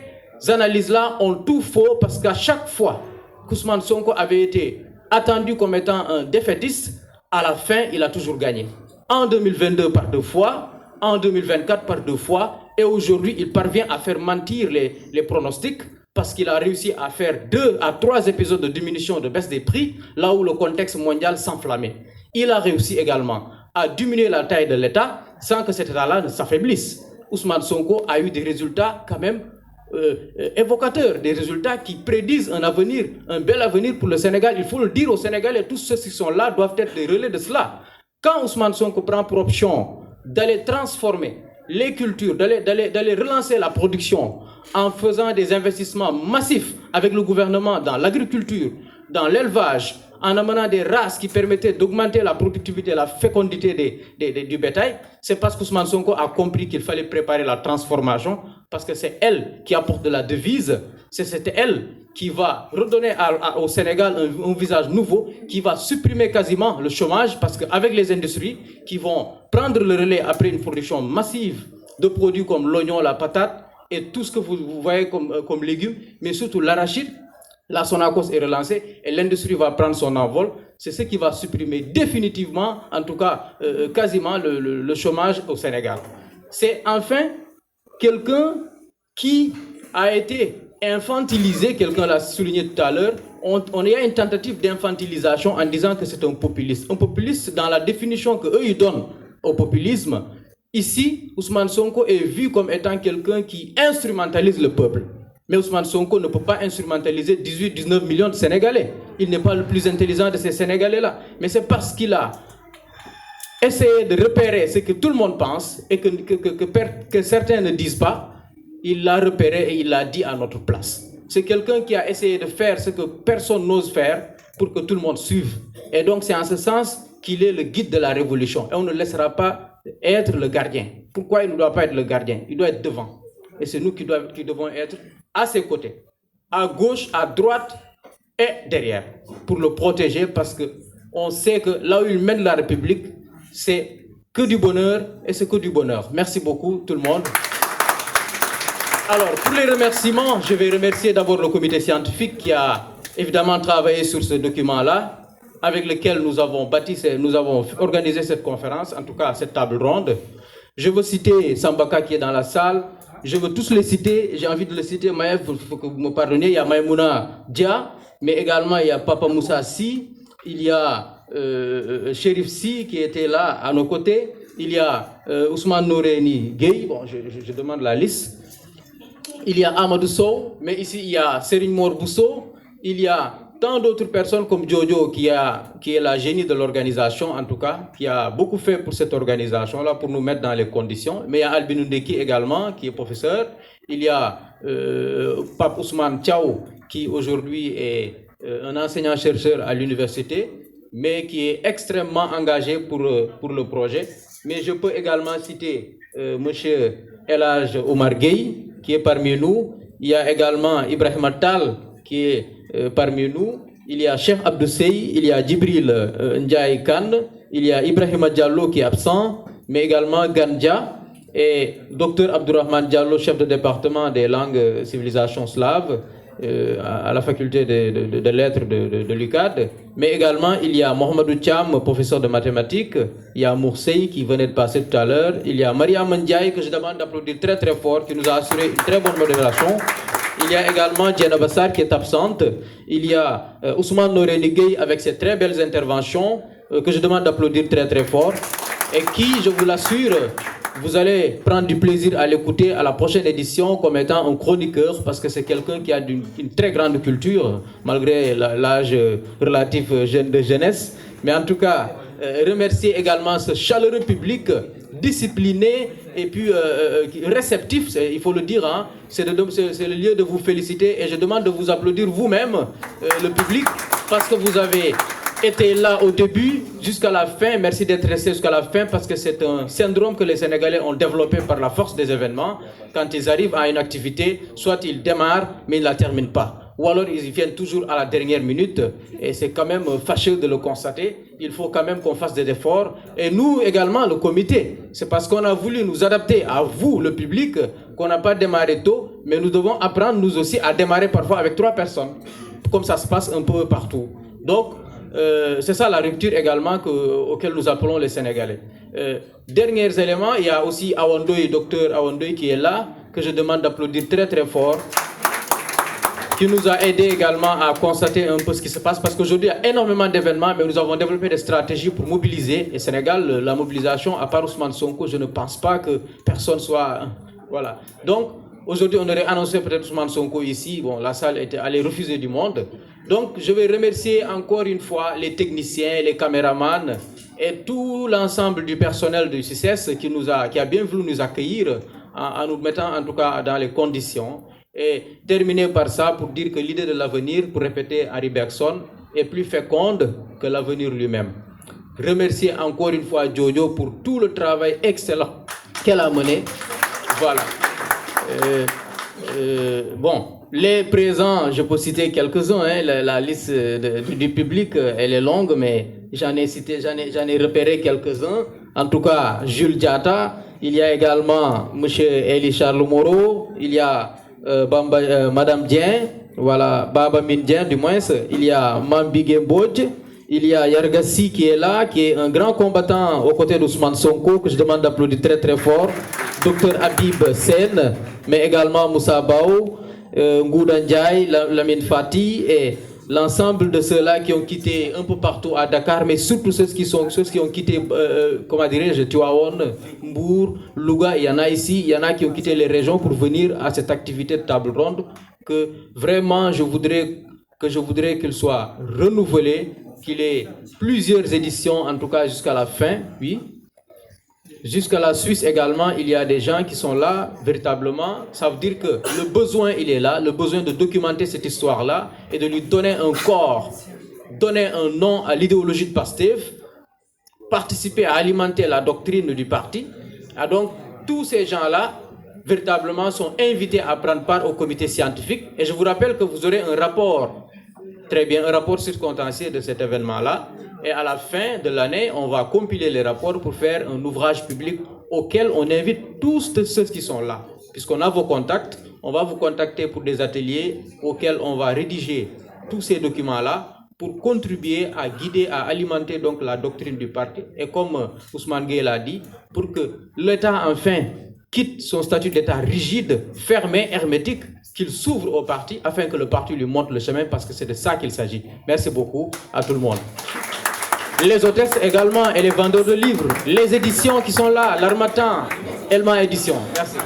analyses-là ont tout faux parce qu'à chaque fois qu'Ousmane Sonko avait été attendu comme étant un défaitiste, à la fin, il a toujours gagné. En 2022 par 2 fois, en 2024 par 2 fois, et aujourd'hui, il parvient à faire mentir les pronostics parce qu'il a réussi à faire 2 à 3 épisodes de diminution, de baisse des prix, là où le contexte mondial s'enflammait. Il a réussi également à diminuer la taille de l'État sans que cet État-là ne s'affaiblisse. Ousmane Sonko a eu des résultats quand même évocateurs, des résultats qui prédisent un avenir, un bel avenir pour le Sénégal. Il faut le dire au Sénégal et tous ceux qui sont là doivent être des relais de cela. Quand Ousmane Sonko prend pour option d'aller transformer les cultures, d'aller relancer la production en faisant des investissements massifs avec le gouvernement dans l'agriculture, dans l'élevage, en amenant des races qui permettaient d'augmenter la productivité et la fécondité du bétail, c'est parce qu'Ousmane Sonko a compris qu'il fallait préparer la transformation, parce que c'est elle qui apporte de la devise, c'est elle qui va redonner au Sénégal un visage nouveau, qui va supprimer quasiment le chômage, parce qu'avec les industries qui vont prendre le relais après une production massive de produits comme l'oignon, la patate et tout ce que vous voyez comme légumes, mais surtout l'arachide, la Sonacos est relancée et l'industrie va prendre son envol. C'est ce qui va supprimer définitivement, en tout cas quasiment le chômage au Sénégal. C'est enfin quelqu'un qui a été infantilisé, quelqu'un l'a souligné tout à l'heure. On y a une tentative d'infantilisation en disant que c'est un populiste. Un populiste, dans la définition qu'eux ils donnent au populisme, ici, Ousmane Sonko est vu comme étant quelqu'un qui instrumentalise le peuple. Mais Ousmane Sonko ne peut pas instrumentaliser 18-19 millions de Sénégalais. Il n'est pas le plus intelligent de ces Sénégalais-là. Mais c'est parce qu'il a essayé de repérer ce que tout le monde pense et que certains ne disent pas. Il l'a repéré et il l'a dit à notre place. C'est quelqu'un qui a essayé de faire ce que personne n'ose faire pour que tout le monde suive. Et donc c'est en ce sens qu'il est le guide de la révolution. Et on ne laissera pas être le gardien. Pourquoi il ne doit pas être le gardien? Il doit être devant. Et c'est nous qui devons être à ses côtés, à gauche, à droite et derrière, pour le protéger, parce qu'on sait que là où il mène la République, c'est que du bonheur et c'est que du bonheur. Merci beaucoup tout le monde. Alors, pour les remerciements, je vais remercier d'abord le comité scientifique qui a évidemment travaillé sur ce document-là, avec lequel nous avons organisé cette conférence, en tout cas cette table ronde. Je veux citer Sambaka qui est dans la salle. Je veux tous les citer. J'ai envie de les citer. Maëv, il faut que vous me pardonniez. Il y a Maïmouna Dia, mais également il y a Papa Moussa Si. Il y a Chérif Si qui était là à nos côtés. Il y a Ousmane Noreni Gueye. Bon, je demande la liste. Il y a Amadou Sow, mais ici il y a Serigne Mor Bousso. Il y a tant d'autres personnes comme Jojo qui est la génie de l'organisation, en tout cas, qui a beaucoup fait pour cette organisation-là, pour nous mettre dans les conditions. Mais il y a Albin Ndeki également, qui est professeur. Il y a Pape Ousmane Thiaw, qui aujourd'hui est un enseignant-chercheur à l'université, mais qui est extrêmement engagé pour le projet. Mais je peux également citer M. Elhaj Omar Gueye, qui est parmi nous. Il y a également Ibrahim Attal, qui est parmi nous. Il y a Cheikh Abdou Sey, il y a Djibril Ndiaye Khan, il y a Ibrahima Diallo qui est absent, mais également Gandja et Dr Abdourahmane Diallo, chef de département des langues civilisations slaves à la faculté de lettres de l'UCAD. Mais également, il y a Mohamedou Thiam, professeur de mathématiques. Il y a Moursey qui venait de passer tout à l'heure. Il y a Maria Ndiaye, que je demande d'applaudir très très fort, qui nous a assuré une très bonne modération. Il y a également Diana Bassar qui est absente. Il y a Ousmane Noreni Gueye avec ses très belles interventions, que je demande d'applaudir très très fort. Et qui, je vous l'assure, vous allez prendre du plaisir à l'écouter à la prochaine édition comme étant un chroniqueur, parce que c'est quelqu'un qui a une très grande culture, malgré l'âge relatif jeune de jeunesse. Mais en tout cas, remercier également ce chaleureux public, discipliné et puis réceptif, il faut le dire, hein. C'est le lieu de vous féliciter et je demande de vous applaudir vous-même, le public, parce que vous avez été là au début jusqu'à la fin. Merci d'être resté jusqu'à la fin, parce que c'est un syndrome que les Sénégalais ont développé par la force des événements. Quand ils arrivent à une activité, soit ils démarrent mais ils ne la terminent pas, ou alors ils viennent toujours à la dernière minute, et c'est quand même fâcheux de le constater. Il faut quand même qu'on fasse des efforts, et nous également, le comité, c'est parce qu'on a voulu nous adapter à vous, le public, qu'on n'a pas démarré tôt, mais nous devons apprendre nous aussi à démarrer parfois avec 3 personnes, comme ça se passe un peu partout. Donc, c'est ça la rupture également auquel nous appelons les Sénégalais. Derniers éléments, il y a aussi Awandoy, docteur Awandoy qui est là, que je demande d'applaudir très très fort, qui nous a aidé également à constater un peu ce qui se passe, parce qu'aujourd'hui il y a énormément d'événements, mais nous avons développé des stratégies pour mobiliser. Et Sénégal, la mobilisation, à part Ousmane Sonko, je ne pense pas que personne soit... Voilà. Donc, aujourd'hui, on aurait annoncé peut-être Ousmane Sonko ici. Bon, la salle était allée refuser du monde. Donc, je vais remercier encore une fois les techniciens, les caméramans et tout l'ensemble du personnel du CICES qui a bien voulu nous accueillir en nous mettant en tout cas dans les conditions. Et terminer par ça pour dire que l'idée de l'avenir, pour répéter Harry Bergson, est plus féconde que l'avenir lui-même. Remercier encore une fois Jojo pour tout le travail excellent qu'elle a mené. Voilà. Bon, les présents, je peux citer quelques-uns. Hein. La liste du public, elle est longue, mais j'en ai repéré quelques-uns. En tout cas, Jules Diatta. Il y a également M. Eli Charles Moreau. Il y a Madame Dien. Voilà, Baba Mindien du moins. Il y a Mambi Gembodj. Il y a Yargassi qui est là, qui est un grand combattant aux côtés d'Ousmane Sonko, que je demande d'applaudir très très fort. Dr Habib Sen, mais également Moussa Bao, Ngouda Ndiaye, Lamine Fati et l'ensemble de ceux-là qui ont quitté un peu partout à Dakar, mais surtout ceux qui ont quitté, comment dirais-je, Tivaouane, Mbour, Louga. Il y en a ici, il y en a qui ont quitté les régions pour venir à cette activité de table ronde, que vraiment je voudrais qu'il soit renouvelé, qu'il ait plusieurs éditions, en tout cas jusqu'à la fin, oui. Jusqu'à la Suisse également, il y a des gens qui sont là, véritablement. Ça veut dire que le besoin, il est là, le besoin de documenter cette histoire-là et de lui donner un corps, donner un nom à l'idéologie de PASTEF, participer à alimenter la doctrine du parti. Et donc, tous ces gens-là, véritablement, sont invités à prendre part au comité scientifique. Et je vous rappelle que vous aurez un rapport, très bien, un rapport circonstancié de cet événement-là. Et à la fin de l'année, on va compiler les rapports pour faire un ouvrage public auquel on invite tous ceux qui sont là. Puisqu'on a vos contacts, on va vous contacter pour des ateliers auxquels on va rédiger tous ces documents-là pour contribuer à guider, à alimenter donc la doctrine du parti. Et comme Ousmane Gueye l'a dit, pour que l'État enfin quitte son statut d'État rigide, fermé, hermétique, qu'il s'ouvre au parti afin que le parti lui montre le chemin, parce que c'est de ça qu'il s'agit. Merci beaucoup à tout le monde. Les hôtesses également et les vendeurs de livres, les éditions qui sont là, l'Harmattan, Elma Édition. Merci.